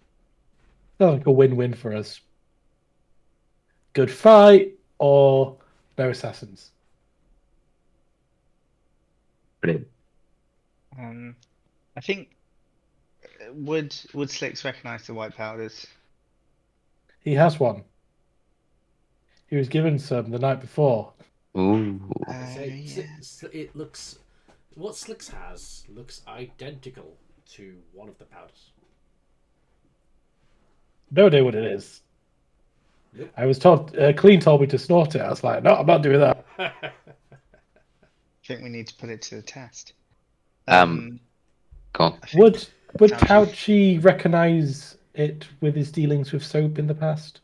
like a win-win for us. Good fight or no assassins. Brilliant. I think would Slicks recognise the white powders? He has one. He was given some the night before. Ooh. It looks. What Slicks has looks identical to one of the powders. No idea what it is. Nope. I was told, Clean told me to snort it. I was like, no, I'm not doing that. I think we need to put it to the test. Go on. Would Touchy. Touchy recognise it with his dealings with soap in the past?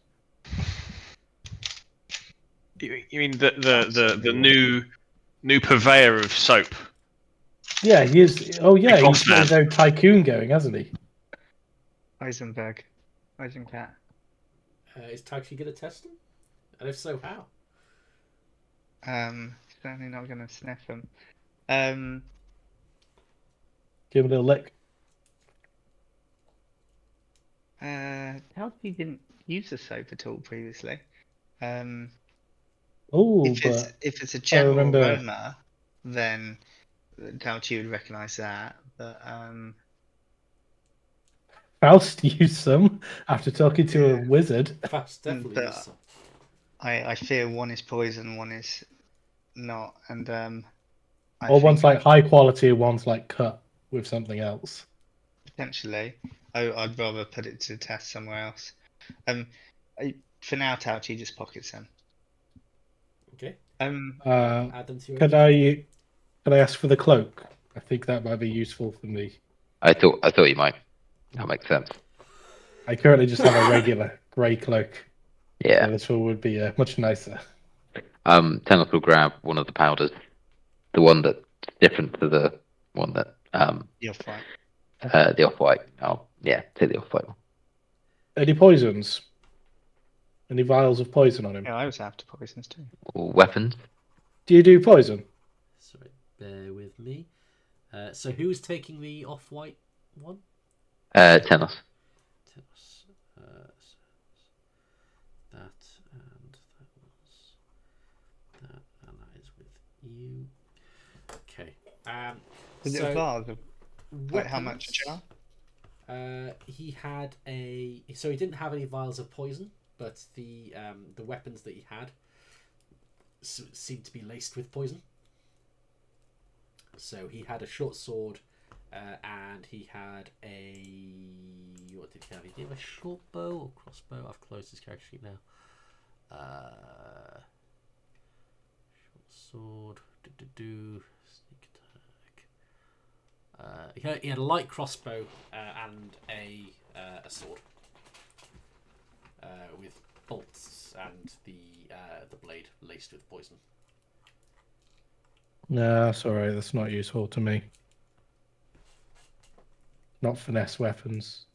You mean the new purveyor of soap? Yeah, he is. Oh, yeah, Big boss he's got his man. own tycoon going, hasn't he? Eisencat. Is Taxi good at testing? And if so, how? Certainly not going to sniff him. Give him a little lick. He didn't use the soap at all previously. Oh, if it's a general aroma, then Touchy would recognise that. But Faust used some after talking to a wizard. Faust definitely But is. I fear one is poison, one is not, and Or one's like high quality, one's like cut with something else. potentially. I'd rather put it to test somewhere else. For now, Touchy just pockets them. Okay. Could Add them to your. I ask for the cloak? I think that might be useful for me. I thought you might. That makes sense. I currently just have a regular grey cloak. Yeah. So this one would be much nicer. Tennis will grab one of the powders, the one that's different to the one that The off-white. the off-white. Oh yeah, take the off-white one. Any poisons? Any vials of poison on him? Yeah, I was after poisons too. Or weapons. Do you do poison? Sorry, bear with me. So who's taking the off-white one? Tennis. Tennis. That allies with you. Okay. Is it a vase of like how much a jar? He had so he didn't have any vials of poison, but the weapons that he had seemed to be laced with poison. So he had a short sword, and he had a... What did he have? Did he have a short bow or crossbow? I've closed his character sheet now. Short sword. Sneak attack. He had a light crossbow and a sword with bolts and the blade laced with poison. Nah, sorry, that's not useful to me. Not finesse weapons.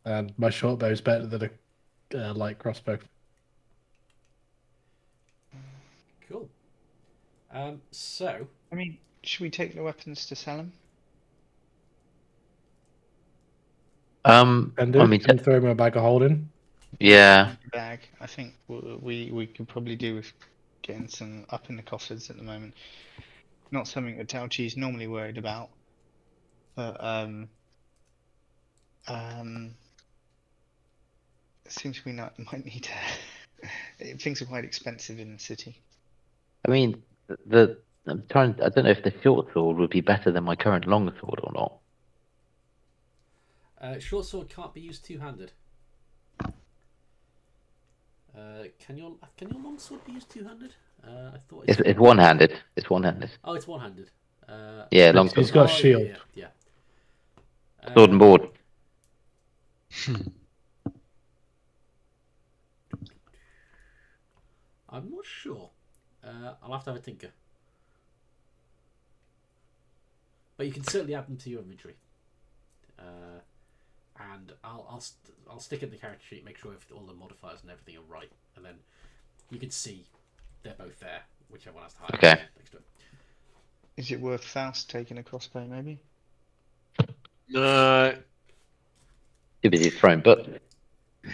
And my short bow is better than a light crossbow. Cool. So, I mean, should we take the weapons to sell them? And I mean, can throw him in a bag of holding. yeah. Bag. I think we could probably do with getting some up in the coffers at the moment. Not something that Tauchi's normally worried about, but it seems we might need to. Things are quite expensive in the city. I mean, I'm trying. I don't know if the short sword would be better than my current long sword or not. short sword can't be used two-handed. Can your longsword be used two-handed? I thought It's one-handed. It's one-handed. Oh, it's one-handed. Yeah, He's longsword. got a shield. Yeah. Sword and board. I'm not sure. I'll have to have a tinker. But you can certainly add them to your inventory. And I'll stick in the character sheet, make sure all the modifiers and everything are right, and then you can see they're both there. Whichever one has to hide. Okay. Next to it. Is it worth Faust taking a crossbow, maybe? No. Too busy throwing, but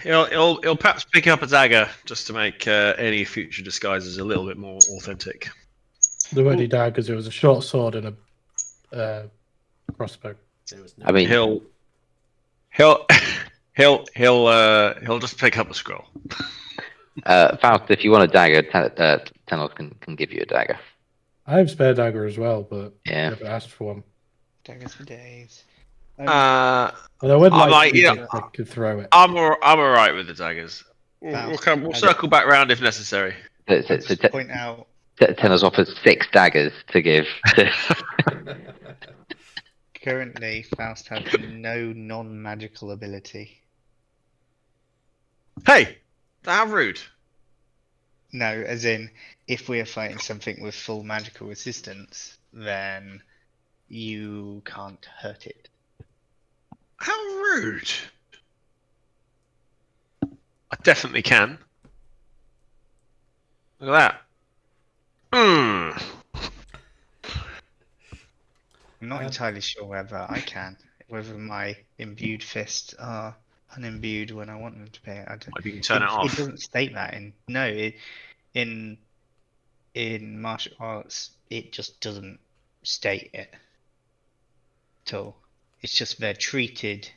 He'll perhaps pick up a dagger just to make any future disguises a little bit more authentic. There weren't any daggers. It was a short sword and a crossbow. There was no. I mean, he'll just pick up a scroll. Faust, if you want a dagger, Tenos can give you a dagger. I have spare dagger as well, but Yeah. never asked for one. Daggers for days. But I would I'm like like, to you if know, I could throw it. I'm alright with the daggers. We'll circle back round if necessary. So Just point out. Tenos offers 6 daggers to give. Currently, Faust has no non-magical ability. Hey, how rude. No, as in, if we are fighting something with full magical resistance, then you can't hurt it. How rude. I definitely can. Look at that. I'm not entirely sure whether I can, whether my imbued fists are unimbued when I want them to be. I don't, Maybe you can turn it off. It doesn't state that in martial arts. It just doesn't state it at all. It's just they're treated.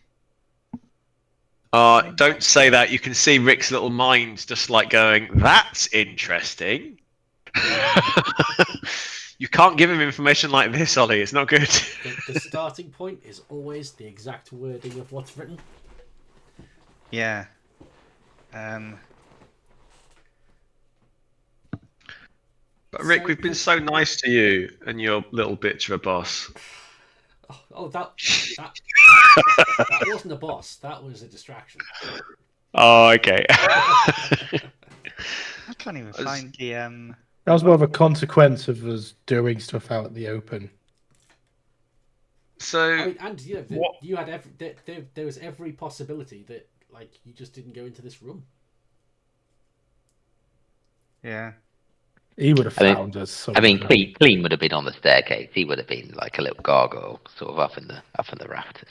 Don't say that. You can see Rick's little mind just like going, that's interesting. You can't give him information like this, Ollie. It's not good. The starting point is always the exact wording of what's written. Yeah. But Rick, we've been so nice to you and your little bitch of a boss. Oh, that wasn't a boss. That was a distraction. Oh, okay. I can't even find the That was more of a consequence of us doing stuff out in the open. So, I mean, and you had there was every possibility that like you just didn't go into this room. Yeah. He would have found us. I mean, somewhere. Clean would have been on the staircase. He would have been like a little gargoyle, sort of up in the rafters.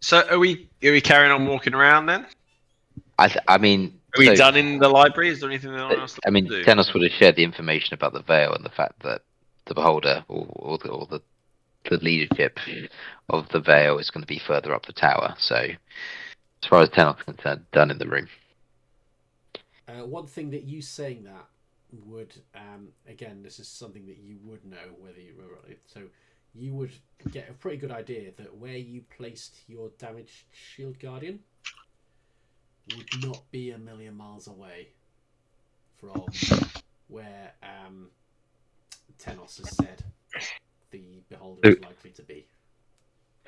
so are we carrying on walking around then? I mean, Are we done in the library? Is there anything else? I mean, to do? Tenos would have shared the information about the veil and the fact that the beholder or the leadership of the veil is going to be further up the tower. So, as far as Tenos is concerned, done in the room. One thing that you saying that would again, this is something that you would know whether you were it. So you would get a pretty good idea that where you placed your damaged shield guardian would not be a million miles away from where Tenos has said the beholder is likely to be.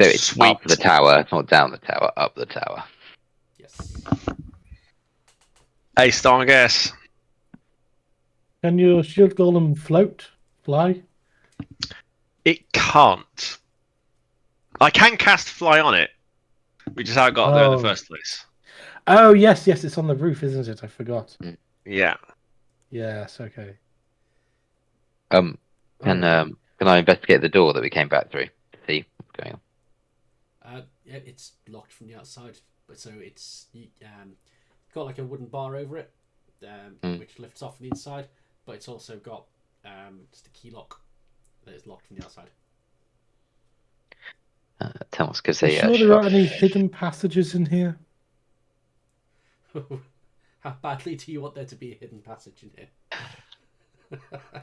So it's Sweet. up the tower, not down the tower, up the tower. Yes. A star, I guess. Can your shield golem float? Fly? It can't. I can cast fly on it. We just haven't got there in the Oh. first place. Oh, yes, it's on the roof, isn't it? I forgot. Yeah. Yes, okay. Can I investigate the door that we came back through to see what's going on? Yeah, it's locked from the outside, but so it's got like a wooden bar over it, which lifts off from the inside, but it's also got just a key lock that is locked from the outside. Tell us, because Are they you sure there aren't any hidden passages in here? How badly do you want there to be a hidden passage in here?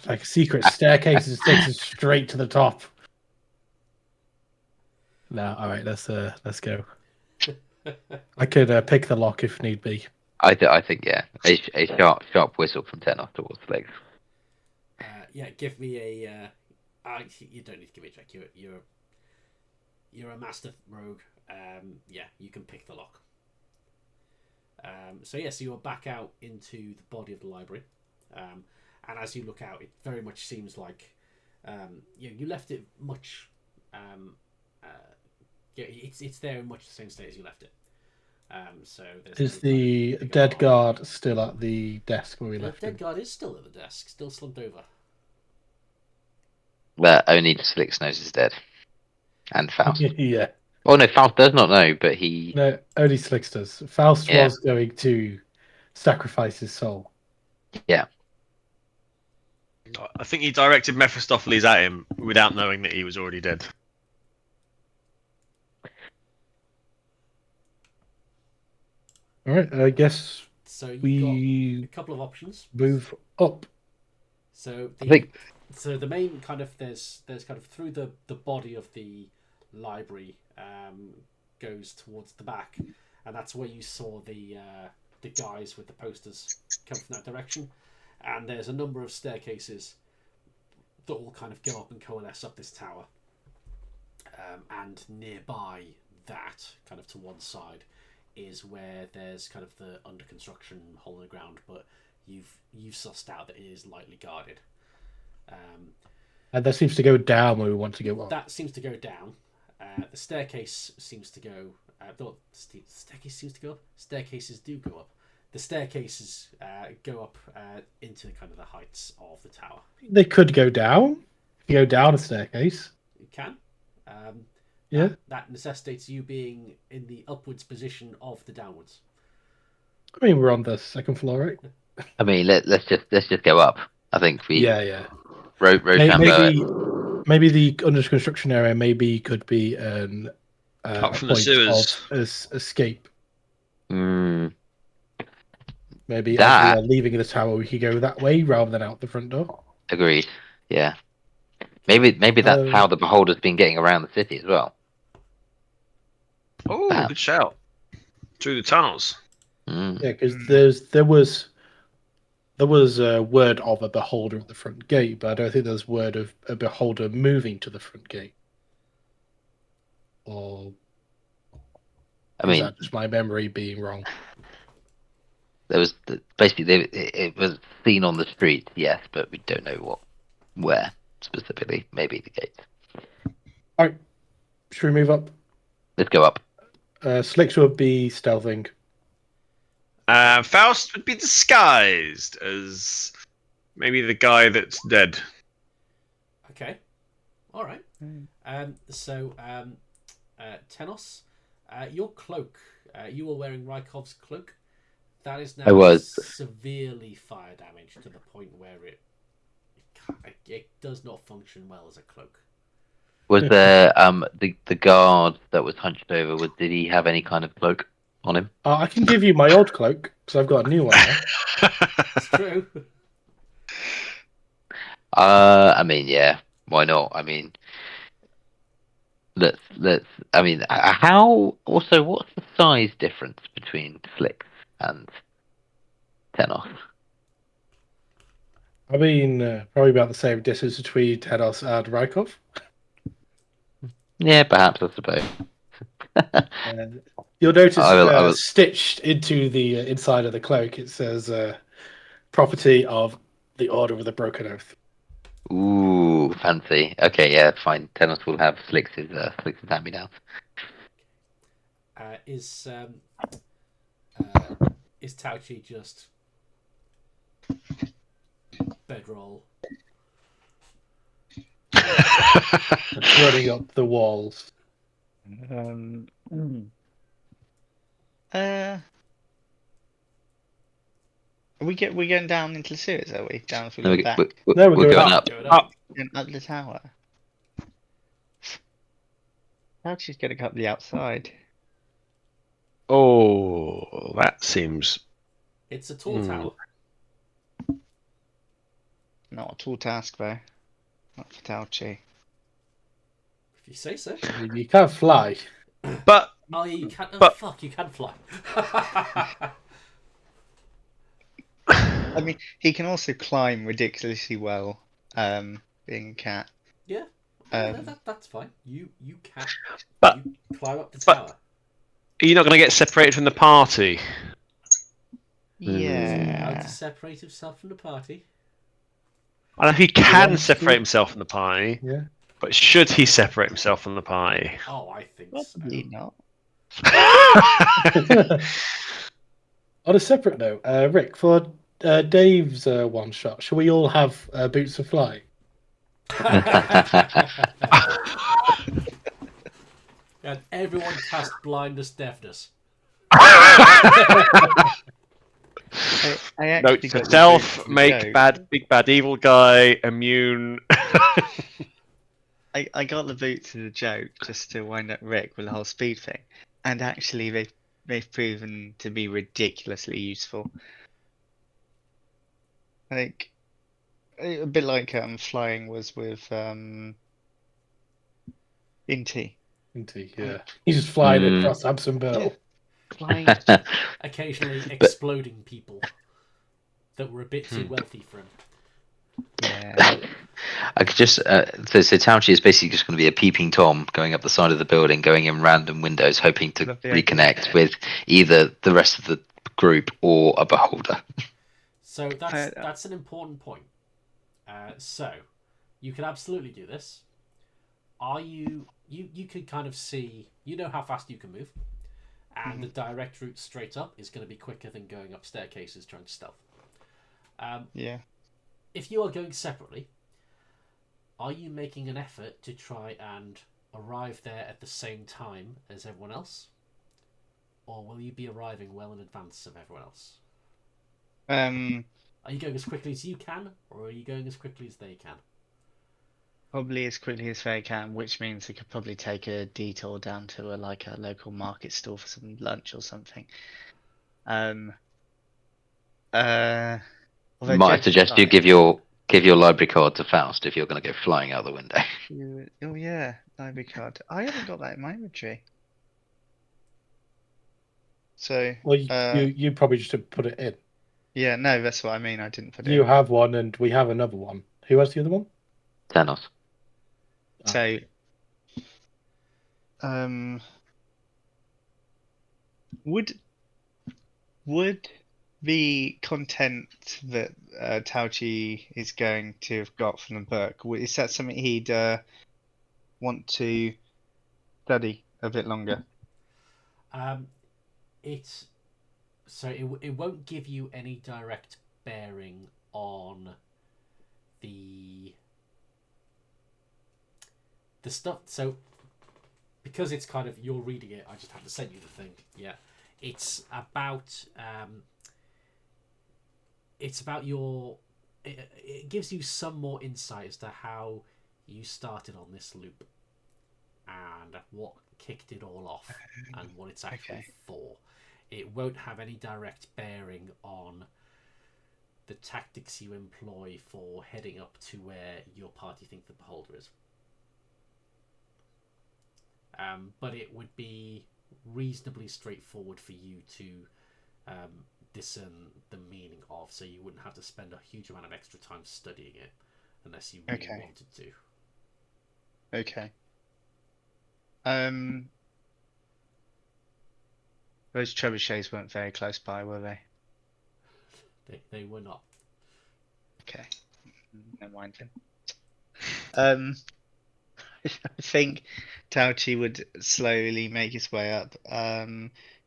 Like a secret staircase that takes us straight to the top. No, all right, let's go. I could pick the lock if need be. I think yeah, a sharp whistle from Tenos towards the legs. Yeah, give me a. You don't need to give me a check. You're a master rogue. Yeah, you can pick the lock. So you're back out into the body of the library, and as you look out, it very much seems like you left it much. It's there in much the same state as you left it. So Is the dead guard still at the desk where we left dead him? guard is still at the desk, still slumped over. But only Slick's nose is dead, and Faust. Yeah. Oh no, Faust does not know, but he. No, only Slicks does. Faust Yeah. was going to sacrifice his soul. Yeah. I think he directed Mephistopheles at him without knowing that he was already dead. All right, I guess So you've got we a couple of options. move up. So I think the main kind of there's kind of through the body of the library goes towards the back, and that's where you saw the guys with the posters come from that direction. And there's a number of staircases that all kind of go up and coalesce up this tower. And nearby that, kind of to one side, is where there's kind of the under construction hole in the ground, but you've sussed out that it is lightly guarded. And that seems to go down where we want to go up. That seems to go down. The staircase seems to go. Staircase seems to go up. Staircases do go up. The staircases go up into kind of the heights of the tower. They could go down. If you go down a staircase. You can. Yeah. That necessitates you being in the upwards position of the downwards. I mean, we're on the second floor, right? I mean, let's just go up. I think we. Yeah. Maybe Maybe the under construction area could be an Up a from the point sewers. of escape. Mm, Maybe That- as we are leaving the tower, we could go that way rather than out the front door. agreed. Yeah. Maybe that's how the beholder's been getting around the city as well. Oh, Wow. good shout. Through the tunnels. Mm. Yeah, because there was a word of a beholder at the front gate, but I don't think there's word of a beholder moving to the front gate. Or I is mean, that just my memory being wrong? there was basically it was seen on the street, yes, but we don't know where specifically. Maybe the gate. All right, should we move up? Let's go up. Slicks would be stealthing. Faust would be disguised as maybe the guy that's dead. Okay. All right. Tenos, your cloak. You were wearing Rykov's cloak. That is now I was. severely fire damaged to the point where it does not function well as a cloak. Was there the guard that was hunched over? Did he have any kind of cloak on him? I can give you my old cloak because I've got a new one now. It's true. I mean, yeah, why not? I mean, let's. I mean, how? Also, what's the size difference between Slicks and Tenos? I mean, probably about the same distance between Tenos and Rykov. Yeah, perhaps I suppose. Uh, you'll notice I will. stitched into the inside of the cloak, it says property of the Order of the Broken Oath. Ooh, fancy. Okay, yeah, fine. Tenos will have Slicks' hand me down. Uh, is um, uh, is Tauchi just bedroll? Running up the walls. Hmm. Uh, we're going down into the sewers, are we? Down if we No, look back. No, we're we're going going up. up. Go it up. And up the tower. How's she's going to come up the outside? Oh, that seems. It's a tall tower. Not a tall task, though. Not for Tauchi. If you say so. You can't fly. But Oh, yeah, you can. Oh, But- fuck, you can fly. I mean, he can also climb ridiculously well, being a cat. Yeah, that's fine. You can. But- you climb up the but- tower. are you not going to get separated from the party? How to Yeah. separate himself from the party? I know he can wants separate to. himself from the party, Yeah. but should he separate himself from the party? Oh, I think Probably so. not. On a separate note, Rick, for Dave's one shot, shall we all have boots of fly? And everyone cast blindness, deafness. I actually Note got to the self: boots for the make joke. big bad evil guy immune. I got the boots as a joke just to wind up Rick with the whole speed thing, and actually they've proven to be ridiculously useful. I think a bit like flying was with Inti. Indeed, yeah. He's just flying across Abson Bill. Flying. Occasionally But- exploding people that were a bit too wealthy for him. Yeah. I could just so Tauchi is basically just going to be a peeping tom going up the side of the building, going in random windows, hoping to Love the idea. reconnect with either the rest of the group or a beholder. So that's an important point. So you can absolutely do this. Are you could kind of see, you know how fast you can move, and the direct route straight up is going to be quicker than going up staircases trying to stealth. Yeah. If you are going separately, are you making an effort to try and arrive there at the same time as everyone else? Or will you be arriving well in advance of everyone else? Are you going as quickly as you can, or are you going as quickly as they can? Probably as quickly as they can, which means we could probably take a detour down to a local market store for some lunch or something. Although Might I joking suggest you aside- give your library card to Faust if you're going to go flying out the window. Oh yeah, library card. I haven't got that in my inventory. So Well, you probably just put it in. yeah, no, that's what I mean. I didn't put it You in. have one, and we have another one. Who has the other one? Tenos. So would the content that Tauchi is going to have got from the book, is that something he'd want to study a bit longer? It won't give you any direct bearing on the stuff. So because it's kind of, you're reading it, I just have to send you the thing. Yeah, it's about your. It gives you some more insight as to how you started on this loop and what kicked it all off and what it's actually for. It won't have any direct bearing on the tactics you employ for heading up to where your party think the beholder is. But it would be reasonably straightforward for you to discern the meaning of, so you wouldn't have to spend a huge amount of extra time studying it unless you really wanted to. Okay. Those trebuchets weren't very close by, were they? They were not. Okay. Never mind then. I think Tauchi would slowly make his way up,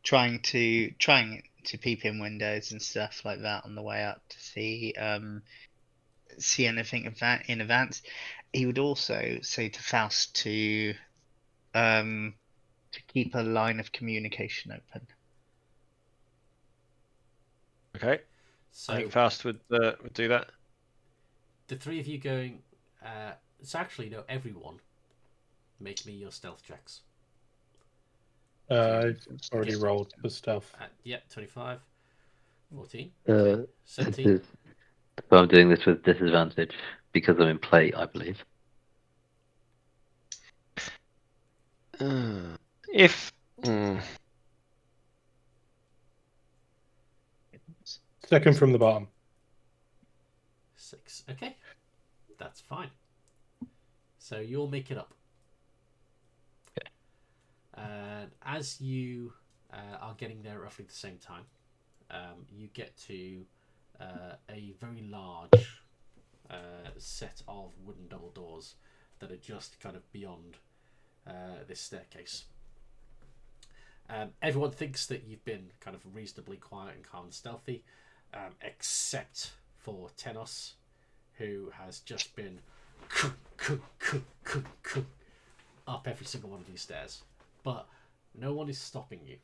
trying to peep in windows and stuff like that on the way up to see anything of that in advance. He would also say to Faust to keep a line of communication open. Okay. So I think Faust would do that. the three of you going. It's actually no, everyone. Make me your stealth checks. I've already rolled for stuff. Yep, 25, 14, This 17. is, so I'm doing this with disadvantage because I'm in play, I believe. If Second from the bottom. 6. Okay, that's fine. So you'll make it up. Okay. And as you are getting there at roughly the same time, you get to a very large set of wooden double doors that are just kind of beyond this staircase. Everyone thinks that you've been kind of reasonably quiet and calm and stealthy, except for Tenos, who has just been up every single one of these stairs. But no one is stopping you.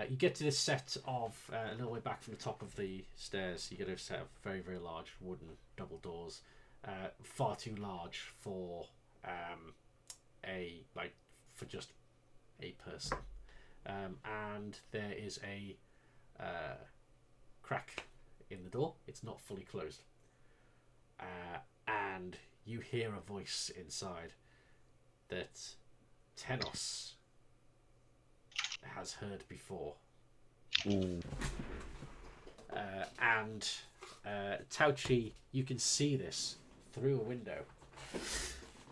You get to this set of, a little way back from the top of the stairs, you get a set of very, very large wooden double doors. Far too large for for just a person. And there is a crack in the door. It's not fully closed. And you hear a voice inside that Tenos has heard before. And Tauchi, you can see this through a window.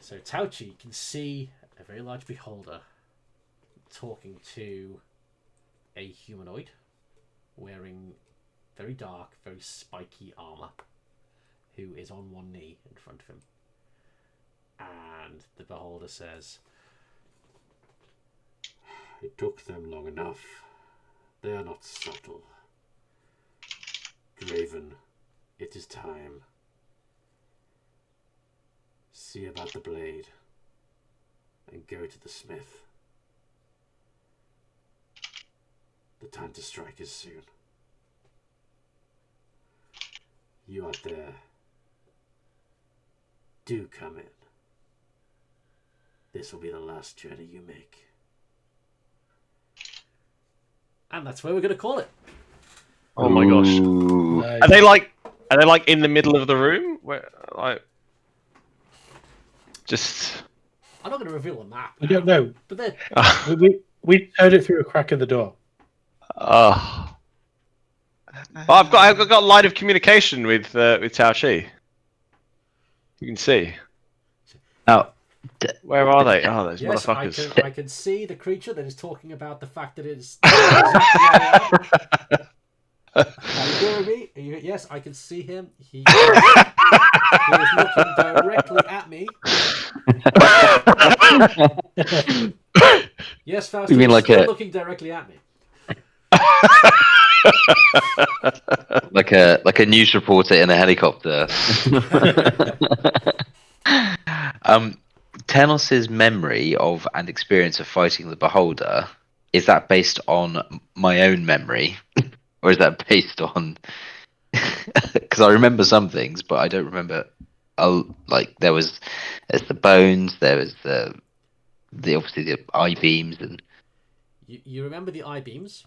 So Tauchi can see a very large beholder talking to a humanoid wearing very dark, very spiky armor, who is on one knee in front of him. And the beholder says, "It took them long enough. They are not subtle. Draven, it is time. See about the blade and go to the smith. The time to strike is soon. You out there, do come in. This will be the last journey you make." And that's where we're going to call it. Oh my gosh. Ooh. Nice. Are they like in the middle of the room? Where just I'm not going to reveal a map. I don't know. But then, We heard it through a crack in the door. Well, I've got line of communication with Tao Chi. You can see. Now, Where are they? Oh, those yes, motherfuckers. I can see the creature that is talking about the fact that it's exactly are you hearing me? Yes, I can see him. He is looking directly at me. Yes, Faust, You mean he's like still a- looking directly at me. like a news reporter in a helicopter. Tenos's memory of and experience of fighting the beholder, is that based on my own memory, or is that based on? Because I remember some things, but I don't remember. Like there's the bones, there was the obviously the eye beams, and You remember the I-beams,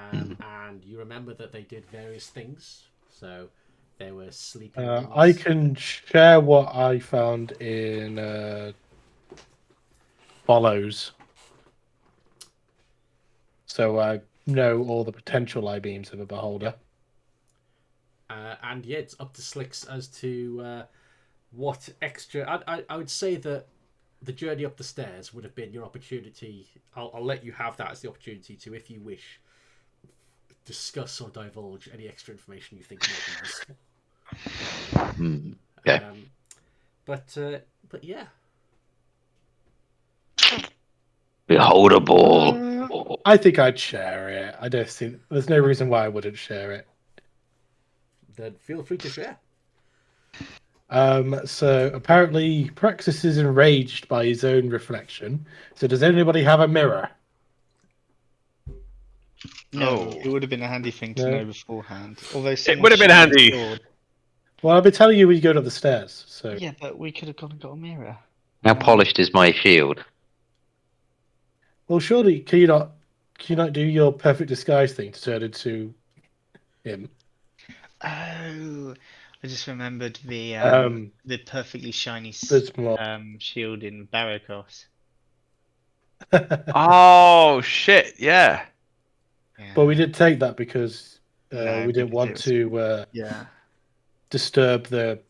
And you remember that they did various things. So there were sleeping I rooms. can share what I found in follows, so I know all the potential eye beams of a beholder. And yeah, it's up to Slicks as to what extra. I would say that the journey up the stairs would have been your opportunity. I'll let you have that as the opportunity to, if you wish, discuss or divulge any extra information you think might be useful. Okay. But yeah, Beholder ball. I think I'd share it. I don't see. There's no reason why I wouldn't share it. then feel free to share. So apparently Praxis is enraged by his own reflection. So does anybody have a mirror? No, Oh. it would have been a handy thing to No. know beforehand. Although It would have been someone should handy. thought- Well, I've been telling you when you go up the stairs. So Yeah, but we could have gone and got a mirror. How polished is my shield? well, surely can you not do your perfect disguise thing to turn into him? Oh, I just remembered Um, the perfectly shiny there's more. shield in Barracos. Oh shit! Yeah. Yeah. But we did take that because No, we didn't because want it was- to Yeah, disturb the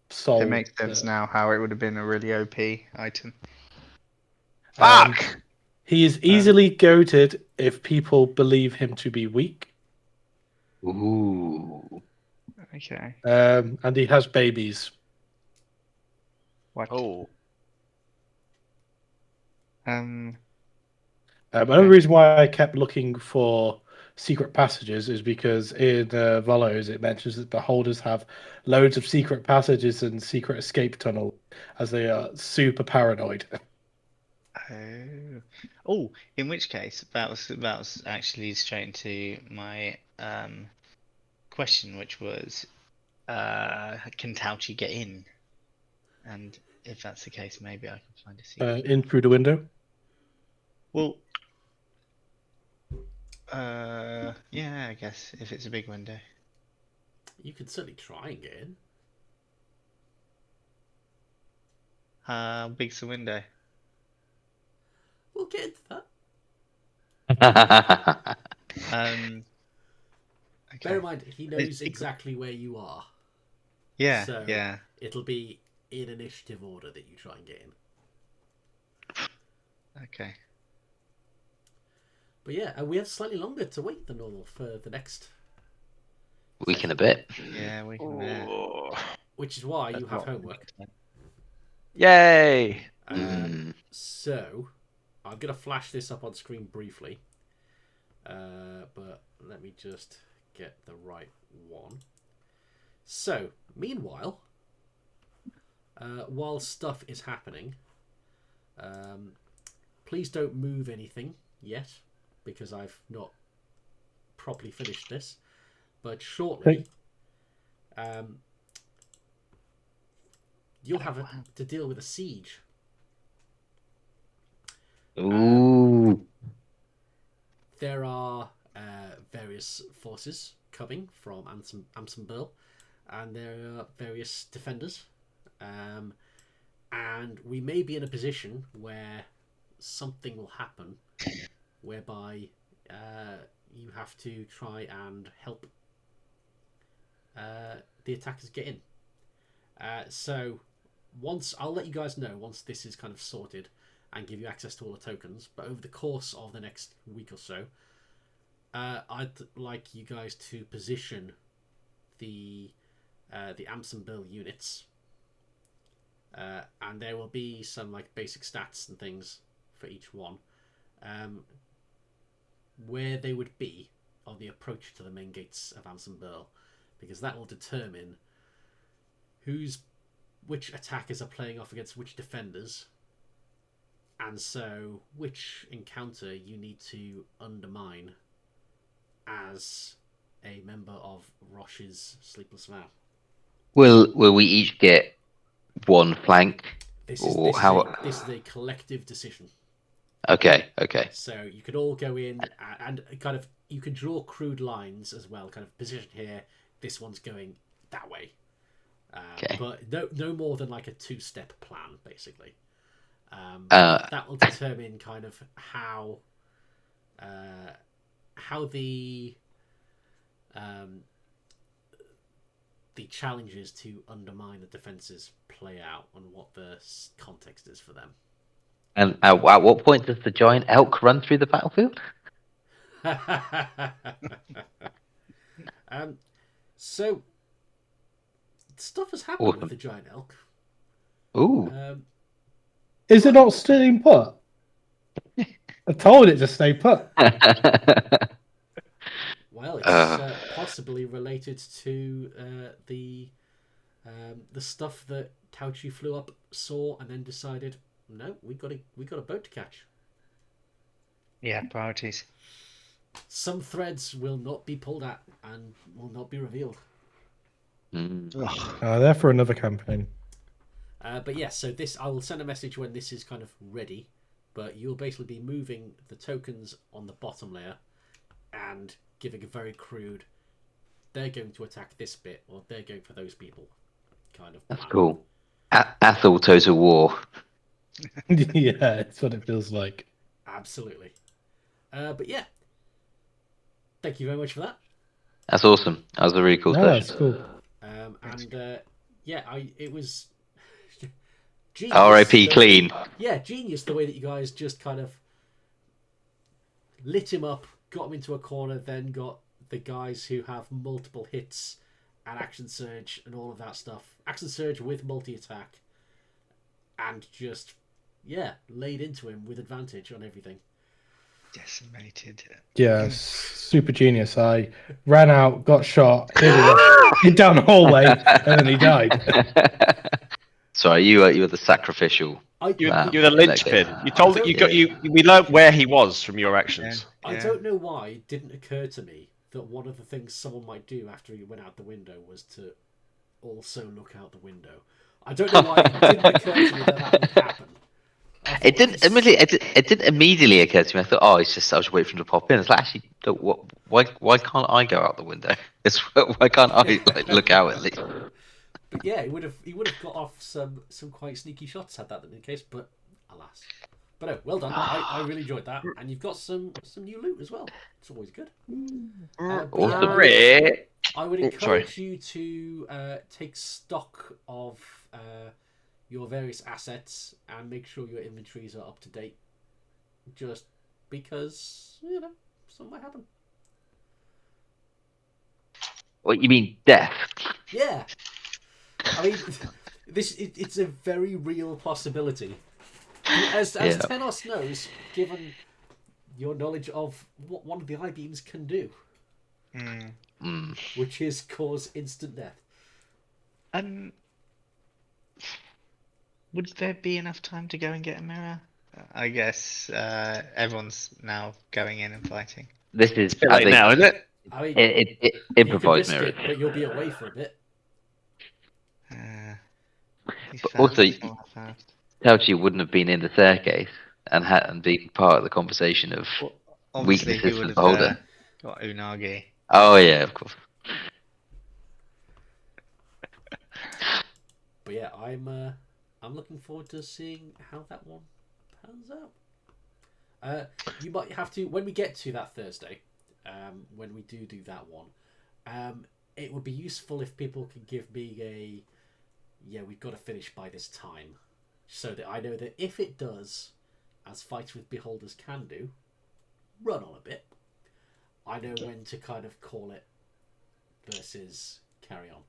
soul. it makes sense now how it would have been a really OP item. Fuck. He is easily goaded if people believe him to be weak. Ooh. Okay. And he has babies. What? Oh. Another reason why I kept looking for secret passages is because in Volos it mentions that beholders have loads of secret passages and secret escape tunnel, as they are super paranoid. Oh. Oh, in which case that was actually straight into my question, which was can Tauchi get in? And if that's the case, maybe I can find a secret. In through the window. Well, yeah, I guess if it's a big window. You could certainly try and get in. How big's the window? We'll get into that. Okay. Bear in mind, he knows It's- exactly where you are. Yeah, So yeah. it'll be in initiative order that you try and get in. Okay. But yeah, and we have slightly longer to wait than normal for the next Week and a bit. Yeah, we can there. Oh. which is why you That's have what- homework. Yay! So I'm gonna flash this up on screen briefly, but let me just get the right one. So meanwhile, while stuff is happening, please don't move anything yet because I've not properly finished this. But shortly, you'll have to deal with a siege. Ooh. There are various forces coming from Amsonburl, and there are various defenders. And we may be in a position where something will happen whereby you have to try and help the attackers get in. So I'll let you guys know once this is kind of sorted and give you access to all the tokens. But over the course of the next week or so, I'd like you guys to position the Amsonville units, and there will be some like basic stats and things for each one, where they would be on the approach to the main gates of Amsonville, because that will determine which attackers are playing off against which defenders, and so which encounter you need to undermine as a member of Roche's Sleepless Vow. Will we each get one flank? This Or is how? this is a collective decision. Okay. Okay. So you could all go in and kind of you can draw crude lines as well. Kind of position here. This one's going that way. Okay. But no more than like a 2-step plan, basically. Uh, That will determine kind of how the challenges to undermine the defenses play out and what the context is for them. and at what point does the giant elk run through the battlefield? So stuff has happened Awesome. with the giant elk. Ooh. Is it not staying put? I told it to stay put. Well, it's possibly related to the stuff that Tauchi flew up, saw, and then decided, no, we got a boat to catch. Yeah, priorities. Some threads will not be pulled at and will not be revealed. They're for another campaign. But yes, so this I will send a message when this is kind of ready. But you'll basically be moving the tokens on the bottom layer and giving a very crude, they're going to attack this bit or they're going for those people kind of plan. That's cool. Athel Total War. Yeah, it's what it feels like. Absolutely. But yeah, thank you very much for that. That's awesome. That was a really cool Yeah, session. that's cool. It was genius. R.I.P. Clean. Yeah, genius the way that you guys just kind of lit him up, got him into a corner, then got the guys who have multiple hits and action surge and all of that stuff. Action surge with multi-attack. And just, laid into him with advantage on everything. Decimated. Yeah, super genius. I ran out, got shot, hit down the hallway, and then he died. Sorry, you were the sacrificial. You're lamb the in that linchpin. case. You told that you got you. We learned where he was from your actions. Yeah. I don't know why it didn't occur to me that one of the things someone might do after he went out the window was to also look out the window. I don't know why it didn't occur to me that would happen. It didn't immediately. It didn't immediately occur to me. I thought, I was just waiting for him to pop in. It's like, actually, look, why can't I go out the window? Why can't I look out at least? But yeah, he would have got off some quite sneaky shots had that been the case. But alas, but no, well done. I really enjoyed that, and you've got some new loot as well. It's always good. Awesome. I would encourage you to take stock of your various assets and make sure your inventories are up to date. Just because something might happen. What you mean, death? Yeah. I mean, it's a very real possibility. As Tenos knows, given your knowledge of what one of the I-beams can do, which is cause instant death. Would there be enough time to go and get a mirror? I guess everyone's now going in and fighting. This is It's a bit late now, isn't it? I mean, it you improvised can risk mirrors. it, but you'll be away for a bit. But also, Tauchi wouldn't have been in the staircase and been part of the conversation of obviously he weaknesses would of have Beholder. got Unagi. Oh yeah, of course. But yeah, I'm looking forward to seeing how that one pans out. You might have to when we get to that Thursday, when we do that one. It would be useful if people could give me we've got to finish by this time, so that I know that if it does, as fights with beholders can do, run on a bit, I know when to kind of call it versus carry on.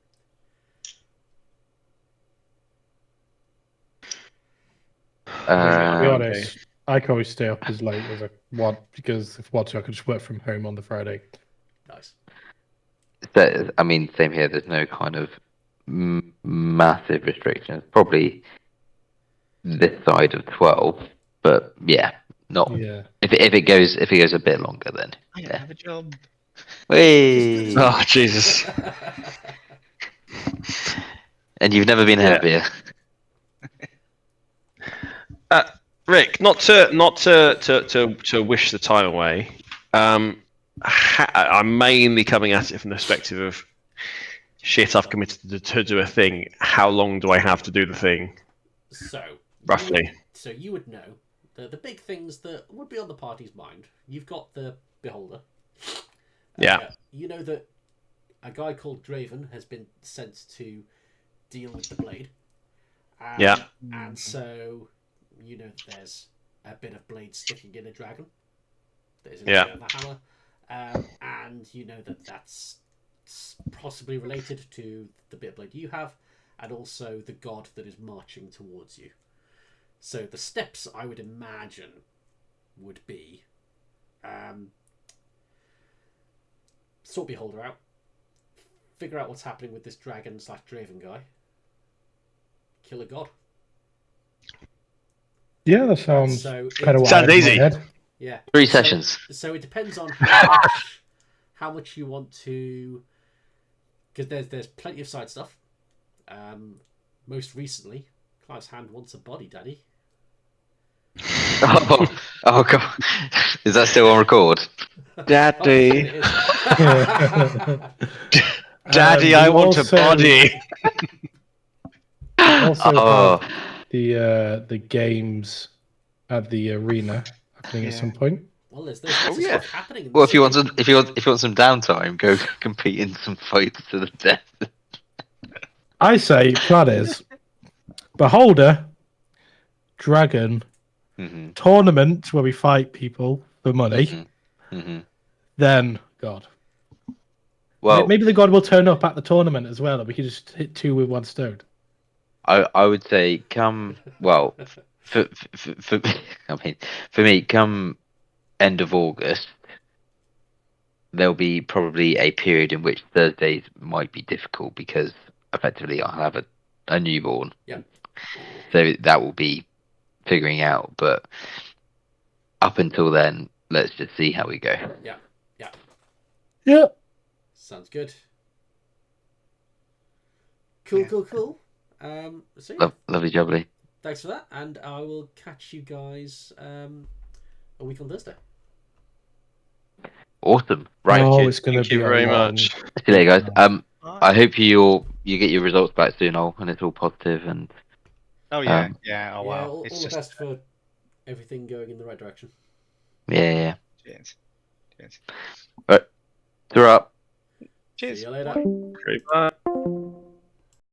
To be honest, I can always stay up as late as I want because if I want to, I could just work from home on the Friday. Nice. I mean, same here. There's no kind of massive restrictions. Probably this side of 12, but not. Yeah. If it goes a bit longer, then I don't have a job. Whee! Oh Jesus! And you've never been happier. Rick, not to wish the time away. I'm mainly coming at it from the perspective of shit. I've committed to do a thing. How long do I have to do the thing? So Roughly. You would know the big things that would be on the party's mind. You've got the beholder. Yeah. You know that a guy called Draven has been sent to deal with the blade. Yeah. And so, you know, there's a bit of blade sticking in a dragon. There's a Yeah. the hammer. And you know that's possibly related to the bit of blade you have, and also the god that is marching towards you. So the steps, I would imagine, would be sort beholder out, figure out what's happening with this dragon / Draven guy, kill a god. Yeah, that sounds So kind of what I Sounds had in my easy. head. Yeah. 3 sessions. So it depends on how much you want to, because there's plenty of side stuff. Most recently, Clive's hand wants a body, Daddy. Oh god, is that still on record? Daddy. Daddy, We I want also- a body. Also Oh. have the games at the arena happening at some point. Well, there's lots of yeah. stuff happening in Well, the if you want city. some, if you want some downtime, go compete in some fights to the death. I say plan is beholder, dragon, Mm-hmm. tournament where we fight people for money. Mm-hmm. Mm-hmm. Then God. Well, Maybe the god will turn up at the tournament as well, and we can just hit 2 with 1 stone. I would say come. Well, for I mean, for me, come end of August, there'll be probably a period in which Thursdays might be difficult because effectively I'll have a newborn. Yeah. So that will be figuring out. But up until then, let's just see how we go. Yeah. Yeah. Sounds good. Cool. So yeah, Lovely jubbly. thanks for that, and I will catch you guys a week on Thursday. Awesome. Right. Oh, it's gonna Thank you be very a long... much. See you later, guys. Alright. I hope you get your results back soon, all, and it's all positive and Oh yeah, Um, yeah. Oh Yeah, wow. all It's the just best for everything going in the right direction. yeah. cheers. Cheers. Right. Throw up. Cheers. See you later. Great. Bye.